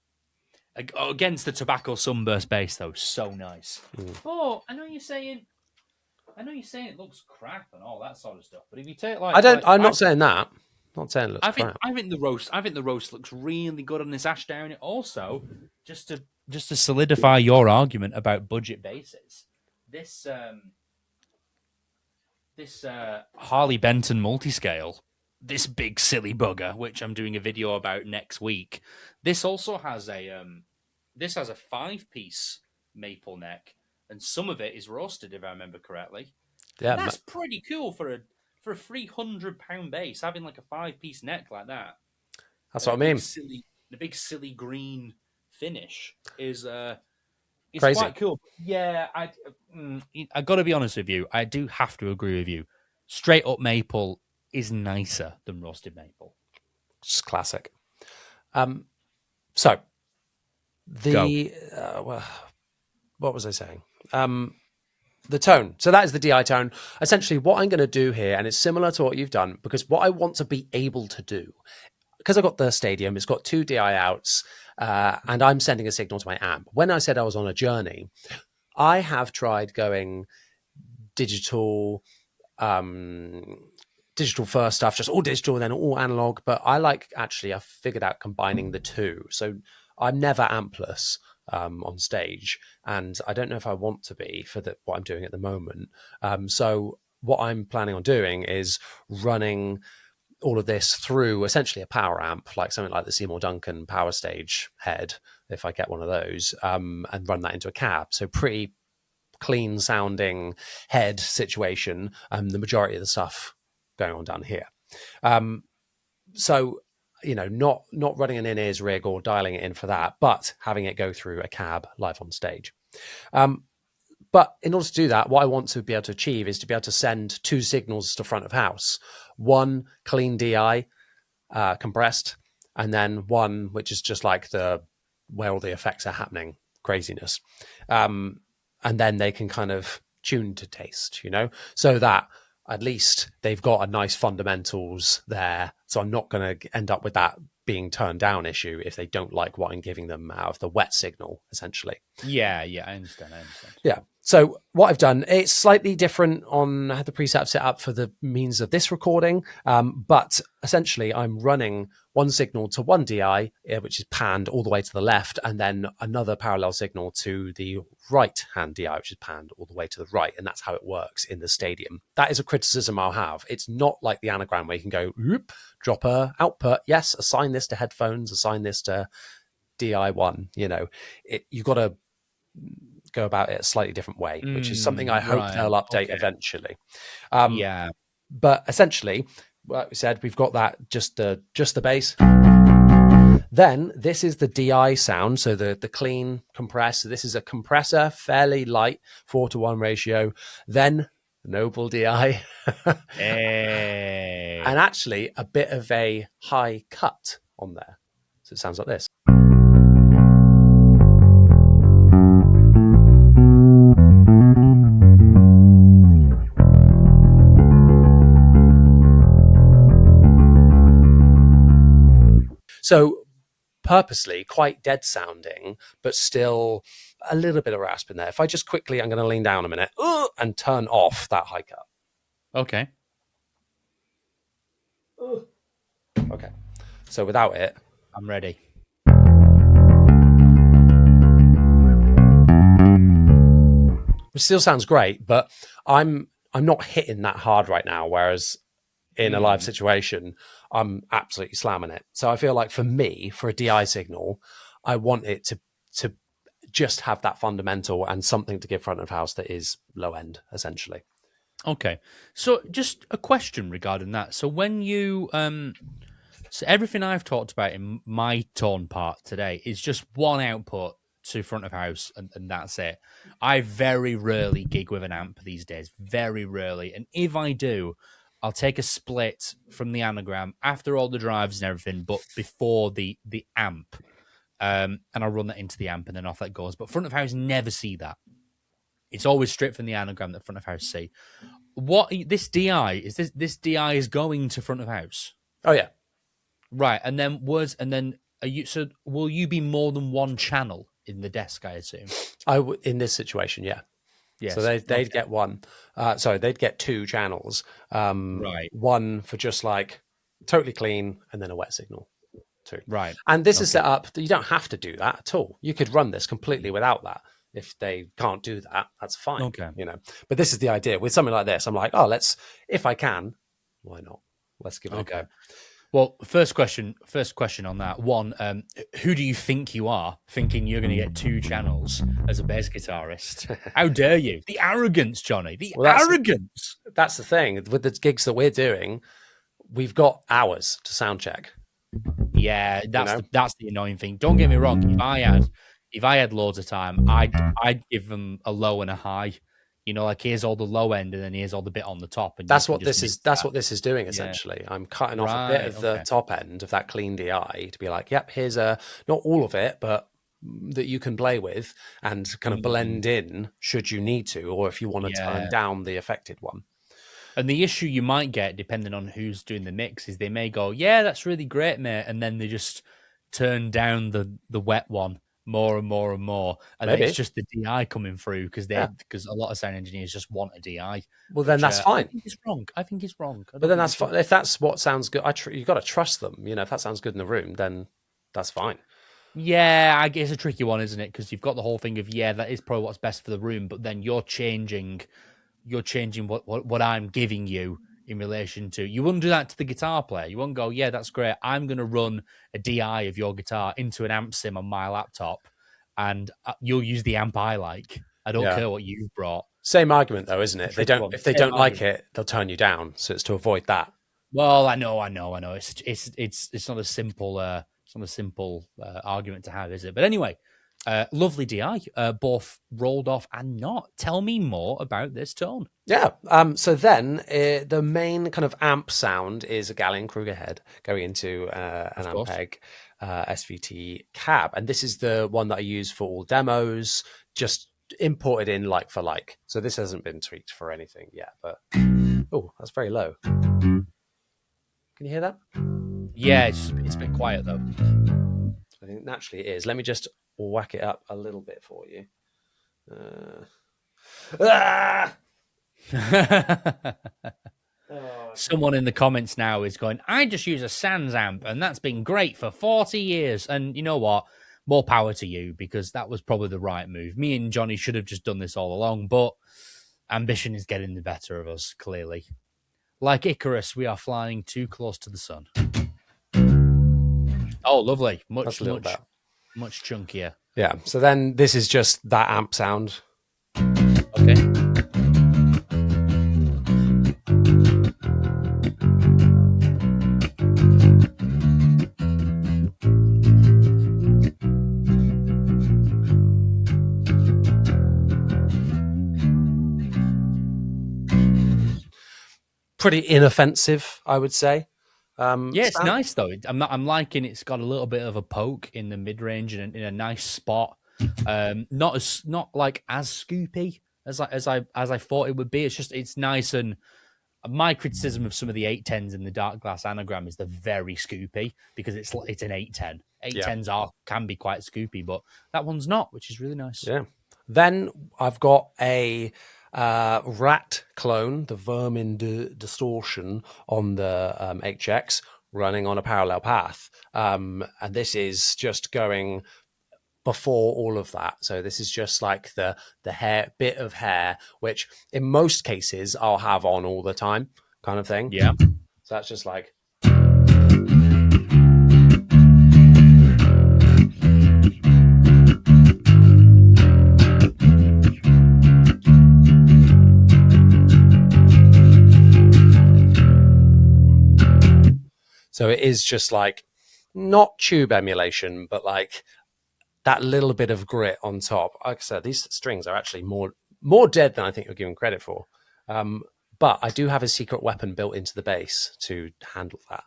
Against the tobacco sunburst bass, though, so nice. Oh, I know you're saying it looks crap and all that sort of stuff. But if you take I'm not saying that. I'm not saying it looks crap. I think the roast looks really good on this Ashdown. Also, just to solidify your argument about budget basses, this Harley Benton multiscale, this big silly bugger, which I'm doing a video about next week. This also has a 5-piece maple neck, and some of it is roasted, if I remember correctly. Yeah, that's pretty cool for a £300 bass, having like a 5-piece neck like that. That's what I mean. The big silly green finish is crazy. Quite cool. Yeah, I got to be honest with you. I do have to agree with you. Straight up maple is nicer than roasted maple. Just classic. So Go. what was I saying? The tone. So that is the DI tone. Essentially, what I'm going to do here, and it's similar to what you've done, because what I want to be able to do, because I've got the Stadium, it's got 2 DI outs, and I'm sending a signal to my amp. When I said I was on a journey, I have tried going digital, digital first stuff, just all digital, then all analog. But I've figured out combining the two. So I'm never ampless on stage, and I don't know if I want to be for what I'm doing at the moment. So what I'm planning on doing is running all of this through essentially a power amp, like something like the Seymour Duncan Power Stage head, if I get one of those, and run that into a cab. So pretty clean sounding head situation. The majority of the stuff going on down here. So not running an in-ears rig or dialing it in for that, but having it go through a cab live on stage. But in order to do that, what I want to be able to achieve is to be able to send 2 signals to front of house. One clean DI, compressed, and then one which is just like where all the effects are happening, craziness. And then they can kind of tune to taste, so that at least they've got a nice fundamentals there. So I'm not going to end up with that being turned down issue if they don't like what I'm giving them out of the wet signal, essentially. Yeah, I understand. Yeah. So what I've done, it's slightly different on the preset set up for the means of this recording. But essentially I'm running one signal to one DI, which is panned all the way to the left, and then another parallel signal to the right hand DI, which is panned all the way to the right. And that's how it works in the Stadium. That is a criticism I'll have. It's not like the anagram where you can go, whoop, drop a output. Yes, assign this to headphones, assign this to DI1. You've got to go about it a slightly different way, which is something I hope they'll update eventually. But essentially, like we said, we've got that just the bass. Then this is the DI sound, so the clean compressor. This is a compressor, fairly light, 4:1 ratio. Then Noble DI, Hey. and actually a bit of a high cut on there. So it sounds like this. So purposely quite dead sounding, but still a little bit of rasp in there. If I just quickly, I'm going to lean down a minute and turn off that high cut. Okay. Okay. So without it, I'm ready. Which still sounds great, but I'm not hitting that hard right now. Whereas in a live situation, I'm absolutely slamming it. So I feel like for me, for a DI signal, I want it to just have that fundamental and something to give front of house that is low end, essentially. Okay. So just a question regarding that. So when you so everything I've talked about in my tone part today is just one output to front of house and that's it. I very rarely gig with an amp these days. Very rarely. And if I do, I'll take a split from the anagram after all the drives and everything, but before the amp. And I'll run that into the amp and then off that goes. But front of house never see that. It's always straight from the anagram that front of house see. What this DI is this DI is going to front of house. Oh yeah. Right. And then will you be more than one channel in the desk, I assume? In this situation, yeah. Yes. So they'd get one. They'd get 2 channels. Right. One for just like totally clean, and then a wet signal too. Right. And this is set up. You don't have to do that at all. You could run this completely without that. If they can't do that, that's fine. Okay. But this is the idea. With something like this, I'm like, if I can, why not? Let's give it a go. Well, first question on that. One, who do you think you are, thinking you're going to get 2 channels as a bass guitarist? How dare you? The arrogance, Johnny. Arrogance. That's the thing. With the gigs that we're doing, we've got hours to sound check. Yeah, that's the annoying thing. Don't get me wrong. If I had loads of time, I'd give them a low and a high. You know, like here's all the low end, and then here's all the bit on the top, and That's you can what just this mix is. That's that. what this is doing Yeah. essentially. I'm cutting off a bit Right. of the Okay. top end of that clean DI to be like, yep, here's a not all of it, but that you can play with and kind of Mm, blend in should you need to, or if you want to turn yeah. down the affected one. And the issue you might get, depending on who's doing the mix, is they may go, "Yeah, that's really great, mate," and then they just turn down the wet one more and more and more, and then it's Maybe, just the DI coming through yeah. because a lot of sound engineers just want a DI, Well, then which that's I fine. think is wrong. I think it's wrong. I But don't then think you that's should. fine if that's what sounds good. You've got to trust them. You know, if that sounds good in the room, then that's fine. Yeah, I guess it's a tricky one, isn't it? Because you've got the whole thing of that is probably what's best for the room, but then you're changing what I'm giving you in relation to. You wouldn't do that to the guitar player. You wouldn't go, yeah, that's great. I'm going to run a DI of your guitar into an amp sim on my laptop, and you'll use the amp I like. I don't Yeah. care what you've brought. Same argument though, isn't It's a it? They tricky don't one. if they Same don't like argument. it, they'll turn you down. So it's to avoid that. Well, I know. It's not a simple argument to have, is it? But anyway, lovely DI, both rolled off and not. Tell me more about this tone. Yeah. So then the main kind of amp sound is a Gallien-Kruger head going into an Of course. Ampeg SVT cab, and this is the one that I use for all demos. Just imported in like for like. So this hasn't been tweaked for anything yet. But oh, that's very low. Can you hear that? Yeah, it's been quiet though. I think naturally it is. Let me just whack it up a little bit for you. Ah! Someone in the comments now is going, I just use a Sans amp and that's been great for 40 years. And you know what? More power to you, because that was probably the right move. Me and Johnny should have just done this all along, but ambition is getting the better of us, clearly. Like Icarus, we are flying too close to the sun. Oh, lovely. That's a little bit. Much chunkier. Yeah. So then this is just that amp sound. Okay. Pretty inoffensive, I would say. Yeah, it's nice though. I'm liking it's got a little bit of a poke in the mid range and in a nice spot. Not like as scoopy as I thought it would be. It's nice. And my criticism of some of the 810s in the Dark Glass Anagram is they're very scoopy, because it's an 810. 810s can be quite scoopy, but that one's not, which is really nice. Yeah. Then I've got a Rat clone, the Vermin distortion on the HX running on a parallel path. And this is just going before all of that. So this is just like the hair bit of hair, which in most cases I'll have on all the time kind of thing. Yeah. So that's just like. So it is just like not tube emulation, but like that little bit of grit on top. Like I said, these strings are actually more dead than I think you're giving credit for. But I do have a secret weapon built into the bass to handle that,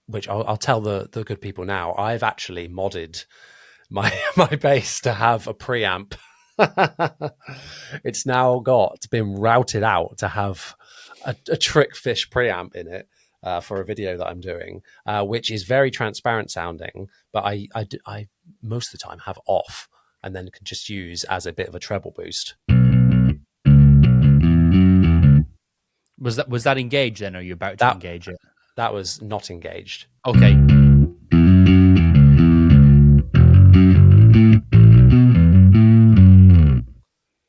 which I'll tell the good people now. I've actually modded my bass to have a preamp. It's now been routed out to have a Trickfish preamp in it. For a video that I'm doing, which is very transparent sounding, but I most of the time have off and then can just use as a bit of a treble boost. Was that engaged then, or are you about to engage it? That was not engaged. Okay.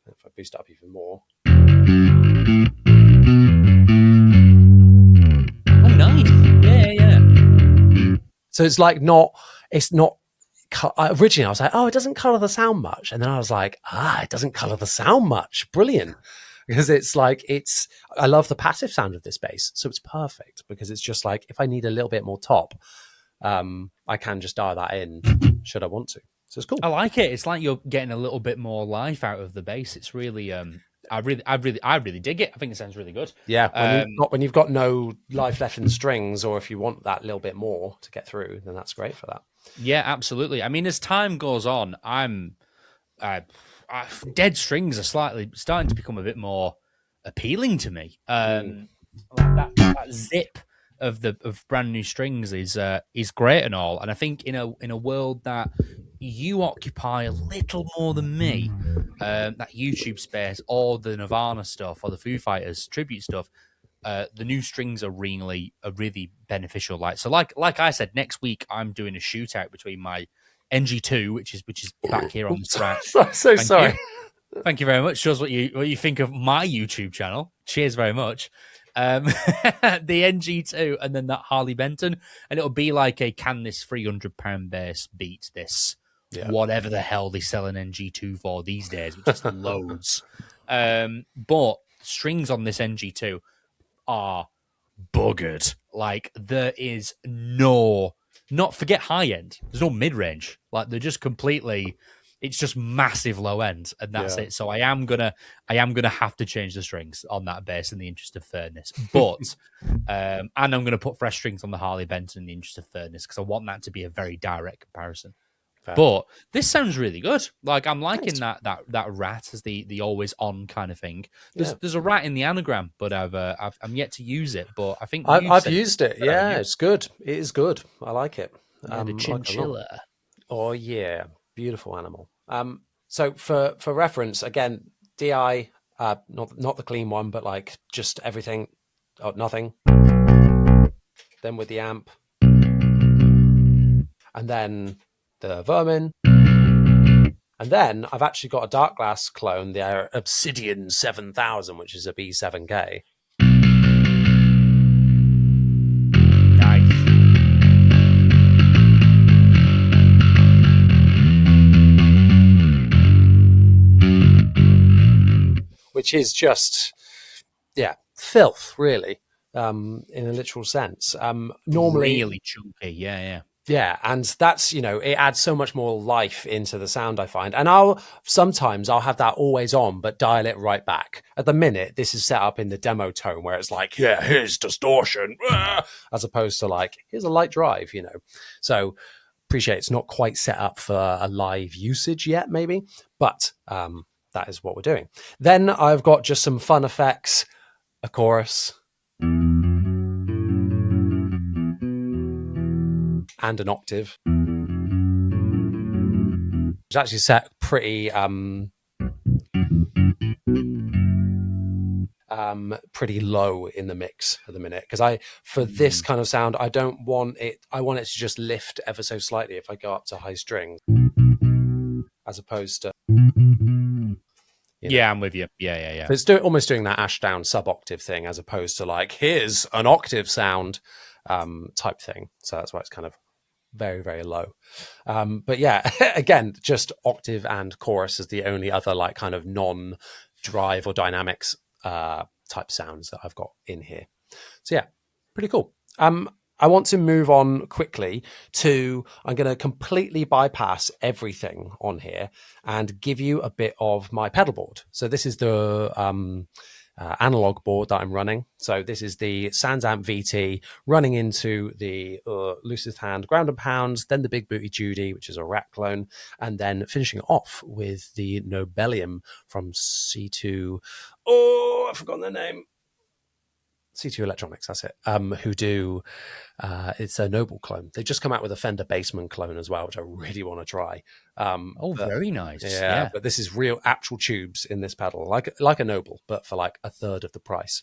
If I boost up even more. So it's like it's not. Originally, I was like, oh, it doesn't color the sound much. And then I was like, it doesn't color the sound much. Brilliant. Because it's like, I love the passive sound of this bass. So it's perfect, because it's just like, if I need a little bit more top, I can just dial that in should I want to. So it's cool. I like it. It's like you're getting a little bit more life out of the bass. It's really I really dig it. I think it sounds really good. Yeah, when you've got no life left in the strings, or if you want that little bit more to get through, then that's great for that. Yeah, absolutely. I mean, as time goes on, dead strings are slightly starting to become a bit more appealing to me. Like that zip of brand new strings is great and all, and I think in a world that you occupy a little more than me, that YouTube space or the Nirvana stuff or the Foo Fighters tribute stuff, the new strings are really beneficial. Like I said, next week I'm doing a shootout between my NG2, which is back here on this rack. So sorry. Thank you very much. Shows what you think of my YouTube channel. Cheers very much. The NG2 and then that Harley Benton, and it'll be like a can this £300 bass beat this whatever the hell they sell an NG2 for these days, which is loads. But strings on this NG2 are buggered. Like there is not forget high end. There's no mid range. Like they're just completely. It's just massive low end, and that's it. So I am gonna have to change the strings on that bass in the interest of fairness. But and I'm gonna put fresh strings on the Harley Benton in the interest of fairness because I want that to be a very direct comparison. Fair. But this sounds really good. Like I'm liking that rat as the always on kind of thing. There's a rat in the anagram, but I'm yet to use it. But I think I've used it. Yeah, it's good. It is good. I like it. The chinchilla. Oh yeah, beautiful animal. So for reference, again, DI, not the clean one, but like just everything. Oh, nothing. Then with the amp, and then the Vermin, and then I've actually got a Dark Glass clone, the Obsidian 7000, which is a B7K. Nice. Which is just, filth, really, in a literal sense. Normally, really chunky, yeah. Yeah, and that's, it adds so much more life into the sound, I find. And I'll have that always on, but dial it right back. At the minute, this is set up in the demo tone where it's like, here's distortion, as opposed to like, here's a light drive, So appreciate it's not quite set up for a live usage yet, maybe, but that is what we're doing. Then I've got just some fun effects, a chorus, and an octave. It's actually set pretty pretty low in the mix at the minute because for this kind of sound I want it to just lift ever so slightly if I go up to high strings as opposed to I'm with you. Yeah. So it's almost doing that Ashdown sub-octave thing as opposed to like here's an octave sound type thing. So that's why it's kind of very, very low. But yeah, again, just octave and chorus is the only other like kind of non-drive or dynamics type sounds that I've got in here. So yeah, pretty cool. I want to move on quickly I'm going to completely bypass everything on here and give you a bit of my pedal board. So this is the analog board that I'm running. So this is the Sansamp VT running into the Lucid Hand Ground and Pounds, then the Big Booty Judy, which is a rack clone, and then finishing off with the Nobelium from C2. Oh, I've forgotten their name. C2 Electronics, that's it. Who do it's a Noble clone. They've just come out with a Fender Bassman clone as well, which I really want to try. Very nice. Yeah, but this is real actual tubes in this pedal, like a Noble, but for like a third of the price.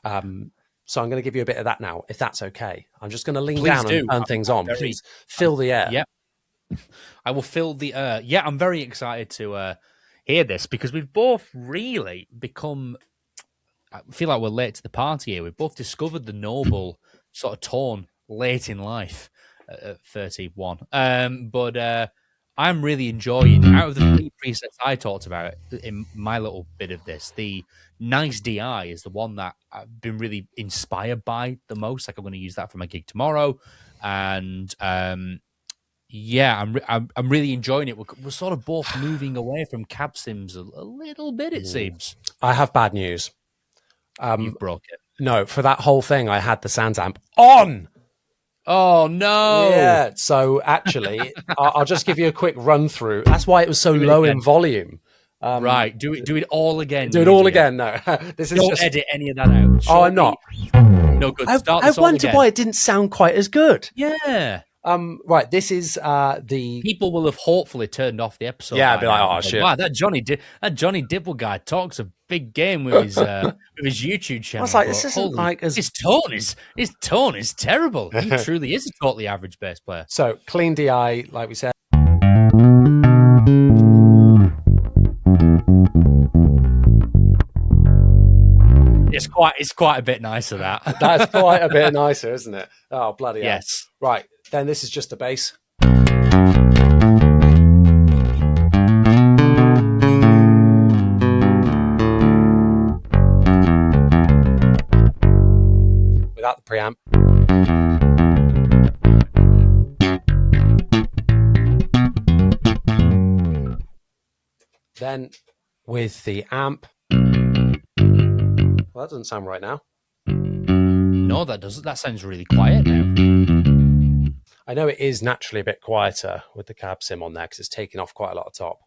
So I'm going to give you a bit of that now, if that's okay. I'm just going to lean down and turn things on. Please fill the air. Yeah, I will fill the air. Yeah, I'm very excited to hear this because we've both really become. I feel like we're late to the party here. We've both discovered the Noble sort of tone late in life at 31. But I'm really enjoying, out of the three presets I talked about in my little bit of this, the Nice DI is the one that I've been really inspired by the most. Like I'm going to use that for my gig tomorrow. And Yeah, I'm really enjoying it. We're sort of both moving away from cab sims a little bit, it seems. I have bad news. You've broke it. No, for that whole thing, I had the Sans amp on. Oh no! Yeah. So actually, I'll just give you a quick run through. That's why it was so Do it low again. in volume. Right, do it all again. Do it you all idiot. again. No, this is Don't just. edit any of that out. Oh, I'm not. No good. Start I this all wonder again. why it didn't sound quite as good. Yeah. Right. This is the. People will have hopefully turned off the episode. Yeah, by be like, now oh and go, shit. wow, that Jonny Dibble guy talks a big game with his YouTube channel. I was like, but this isn't holy- like as. his tone is terrible. He truly is a totally average bass player. So clean DI, like we said. It's quite a bit nicer that. That's quite a bit nicer, isn't it? Oh bloody hell. Yes. Right. Then this is just the bass. Without the preamp. Then with the amp. Well, that doesn't sound right now. No, that doesn't. That sounds really quiet now. I know it is naturally a bit quieter with the cab sim on there because it's taking off quite a lot of top.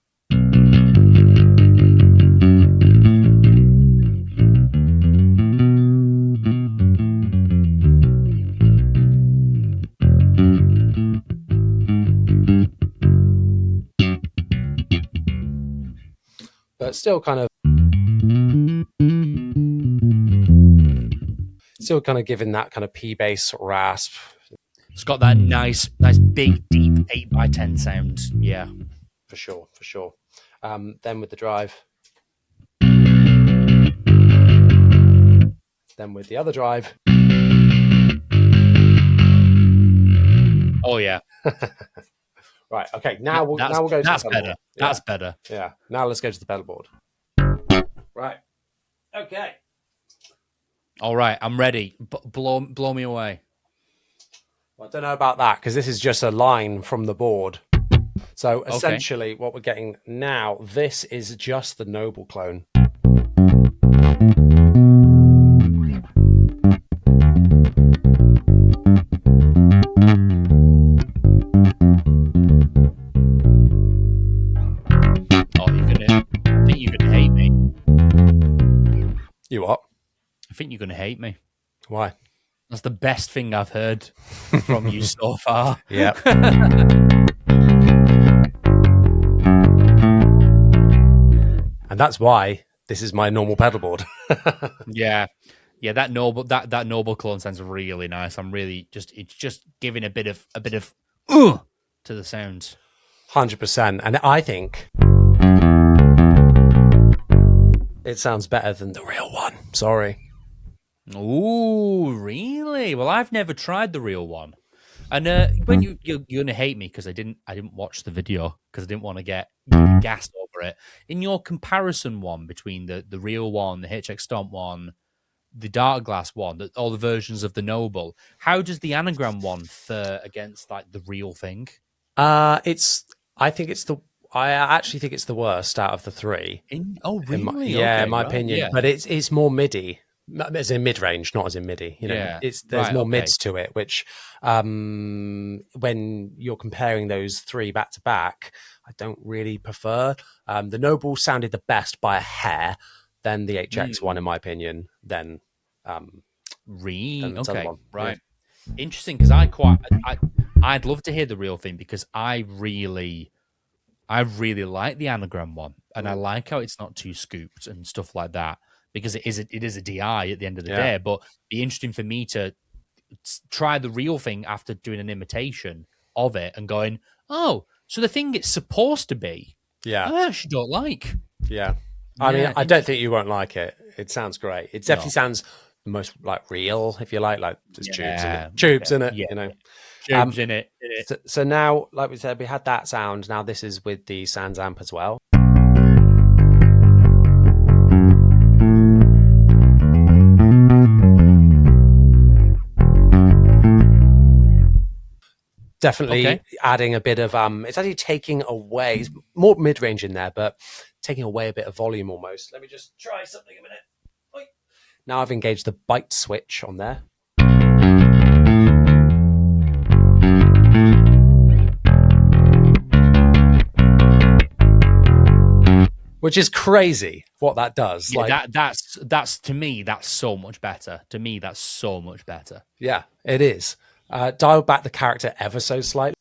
But still kind of giving that kind of P bass rasp. It's got that nice big deep 8x10 sound. Yeah. For sure. Then with the drive. Then with the other drive. Oh yeah. Right. Okay. Now we'll go to the that's pedal better. board. That's better. Yeah. Now let's go to the pedal board. Right. Okay. All right, I'm ready. Blow me away. Well, I don't know about that because this is just a line from the board. So essentially, what we're getting now, this is just the Noble clone. I think you're gonna hate me. You what? I think you're gonna hate me. Why? That's the best thing I've heard from you so far. Yeah. And that's why this is my normal pedal board. Yeah. That noble clone sounds really nice. I'm really it's just giving a bit of to the sound. 100%. And I think it sounds better than the real one. Sorry. Ooh, really? Well, I've never tried the real one. And when you're gonna hate me because I didn't watch the video because I didn't want to get gassed over it. In your comparison one between the real one, the HX Stomp one, the Dark Glass one, all the versions of the Noble, how does the Anagram one fare against like the real thing? I actually think it's the worst out of the three. Really? In my opinion. Yeah. But it's more MIDI. As in mid-range, not as in MIDI. You know, there's more mids to it, which when you're comparing those three back to back, I don't really prefer. The Noble sounded the best by a hair, then the HX one, in my opinion. Then okay, right, yeah. Interesting. Because I'd love to hear the real thing because I really like the Anagram one, and I like how it's not too scooped and stuff like that. Because it is a DI at the end of the day, but it'd be interesting for me to try the real thing after doing an imitation of it and going, oh, so the thing it's supposed to be, I actually don't like. Yeah. I mean, I don't think you won't like it. It sounds great. It definitely sounds the most like real, if you like there's tubes in it, you know. Tubes in it. So now, like we said, we had that sound. Now this is with the Sans amp as well. definitely adding a bit of it's actually taking away, it's more mid-range in there, but taking away a bit of volume almost. Let me just try something a minute. Oi. Now I've engaged the bite switch on there. Which is crazy what that does. Yeah, like that's to me, that's so much better. To me, that's so much better. Yeah, it is. Dial back the character ever so slightly.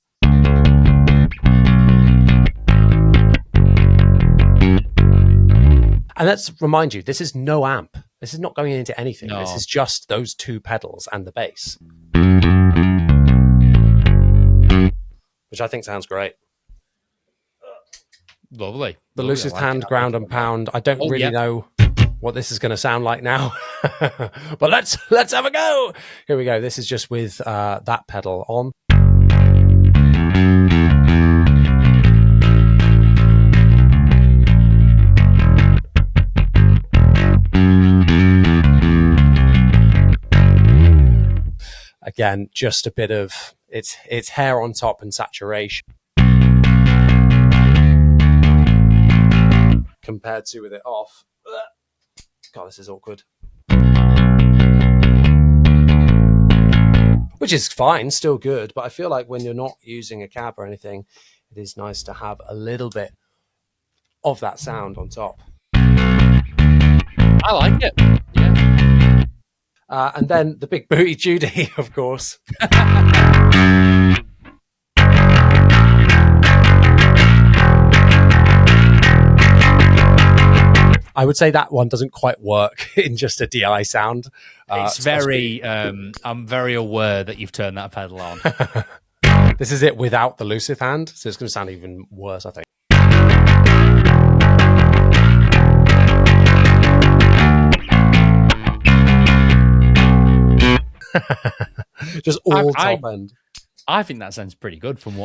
And let's remind you, this is no amp. This is not going into anything. No. This is just those two pedals and the bass. Which I think sounds great. Lovely. The loosest hand, ground and pound. I don't really know what this is going to sound like now. But let's have a go. Here we go. This is just with that pedal on. Again, just a bit of it's hair on top and saturation compared to with it off. God, this is awkward. Which is fine, still good, but I feel like when you're not using a cab or anything, it is nice to have a little bit of that sound on top. I like it. Yeah. And then the big booty Judy, of course. I would say that one doesn't quite work in just a DI sound. It's very, I'm very aware that you've turned that pedal on. This is it without the Lucid hand, so it's going to sound even worse, I think. Just all top end. I think that sounds pretty good from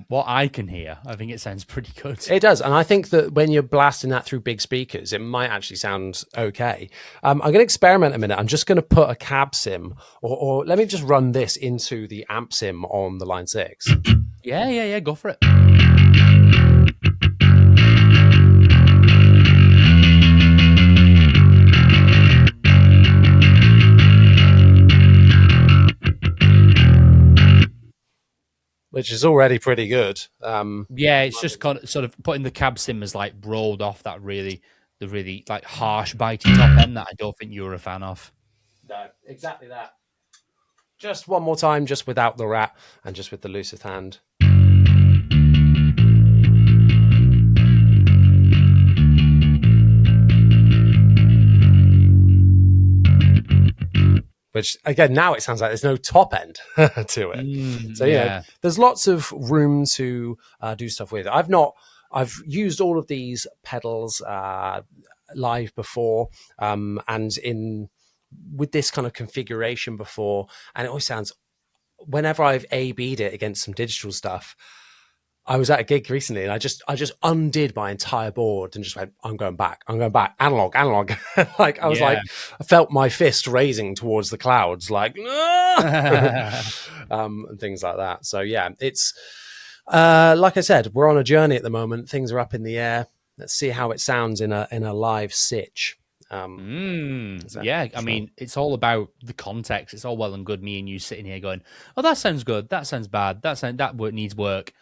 what I can hear. I think it sounds pretty good. It does, and I think that when you're blasting that through big speakers, it might actually sound okay. I'm going to experiment a minute. I'm just going to put a cab sim, or let me just run this into the amp sim on the Line 6. Yeah, go for it. Which is already pretty good. Yeah, it's just kind of, sort of putting the cab sim as like rolled off that the really like harsh bitey top end that I don't think you were a fan of. No, exactly that. Just one more time, just without the rat and just with the Lucid hand. Which, again, now it sounds like there's no top end to it. So, yeah, there's lots of room to do stuff with. I've used all of these pedals live before and with this kind of configuration before. And it always sounds, whenever I've A-B'd it against some digital stuff, I was at a gig recently and I just undid my entire board and just went, I'm going back, analog. Like I was like, I felt my fist raising towards the clouds, like, and things like that. So yeah, it's like I said, we're on a journey at the moment. Things are up in the air. Let's see how it sounds in a live sitch. I mean, it's all about the context. It's all well and good me and you sitting here going, oh, that sounds good, that sounds bad, that needs work.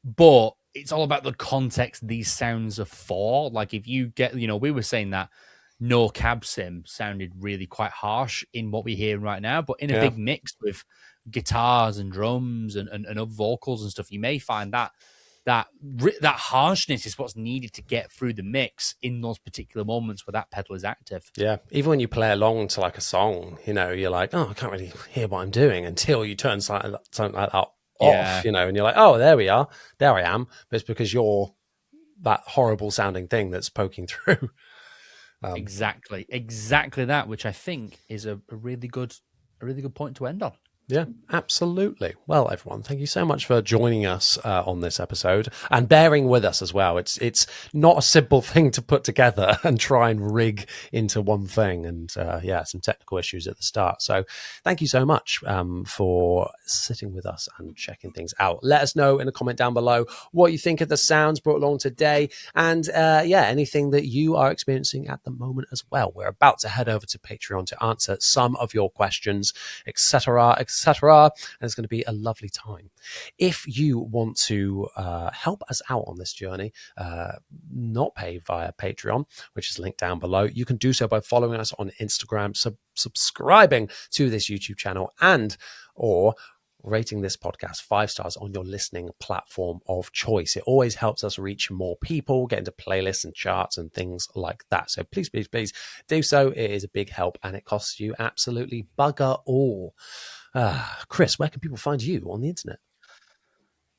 But it's all about the context these sounds are for. Like if you get, we were saying that no cab sim sounded really quite harsh in what we're hearing right now, but in a big mix with guitars and drums and other vocals and stuff, you may find that harshness is what's needed to get through the mix in those particular moments where that pedal is active. Yeah, even when you play along to like a song, you're like, oh, I can't really hear what I'm doing until you turn something like that off, and you're like, oh, there we are, there I am. But it's because you're that horrible sounding thing that's poking through. Exactly that, which I think is a really good point to end on. Yeah, absolutely. Well, everyone, thank you so much for joining us on this episode and bearing with us as well. It's not a simple thing to put together and try and rig into one thing. And some technical issues at the start. So thank you so much for sitting with us and checking things out. Let us know in a comment down below what you think of the sounds brought along today. And anything that you are experiencing at the moment as well. We're about to head over to Patreon to answer some of your questions, etc., etc. And it's going to be a lovely time. If you want to help us out on this journey, not pay via Patreon, which is linked down below, you can do so by following us on Instagram, subscribing to this YouTube channel, and or rating this podcast 5 stars on your listening platform of choice. It always helps us reach more people, get into playlists and charts and things like that. So please, please, please do so. It is a big help and it costs you absolutely bugger all. Chris, where can people find you on the internet?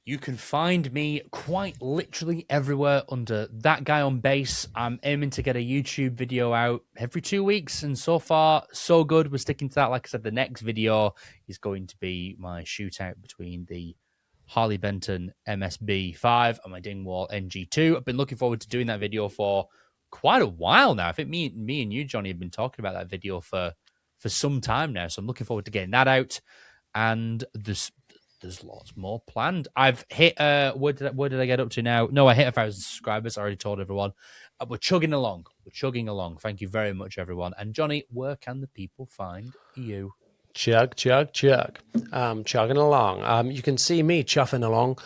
You can find me quite literally everywhere under That Guy on Bass. I'm aiming to get a YouTube video out every 2 weeks, and so far, so good. We're sticking to that. Like I said, the next video is going to be my shootout between the Harley Benton MSB5 and my Dingwall NG2. I've been looking forward to doing that video for quite a while now. I think me and you, Johnny, have been talking about that video for some time now, so I'm looking forward to getting that out. And there's lots more planned. I've hit where did I get up to now? No, I hit 1,000 subscribers. I already told everyone. We're chugging along. Thank you very much, everyone. And Johnny, where can the people find you? Chug. Chugging along. You can see me chuffing along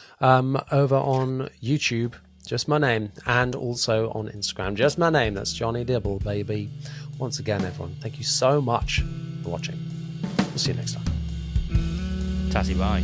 over on YouTube, just my name, and also on Instagram, just my name. That's Jonny Dibble, baby. Once again, everyone, thank you so much for watching. We'll see you next time. Tassie bye.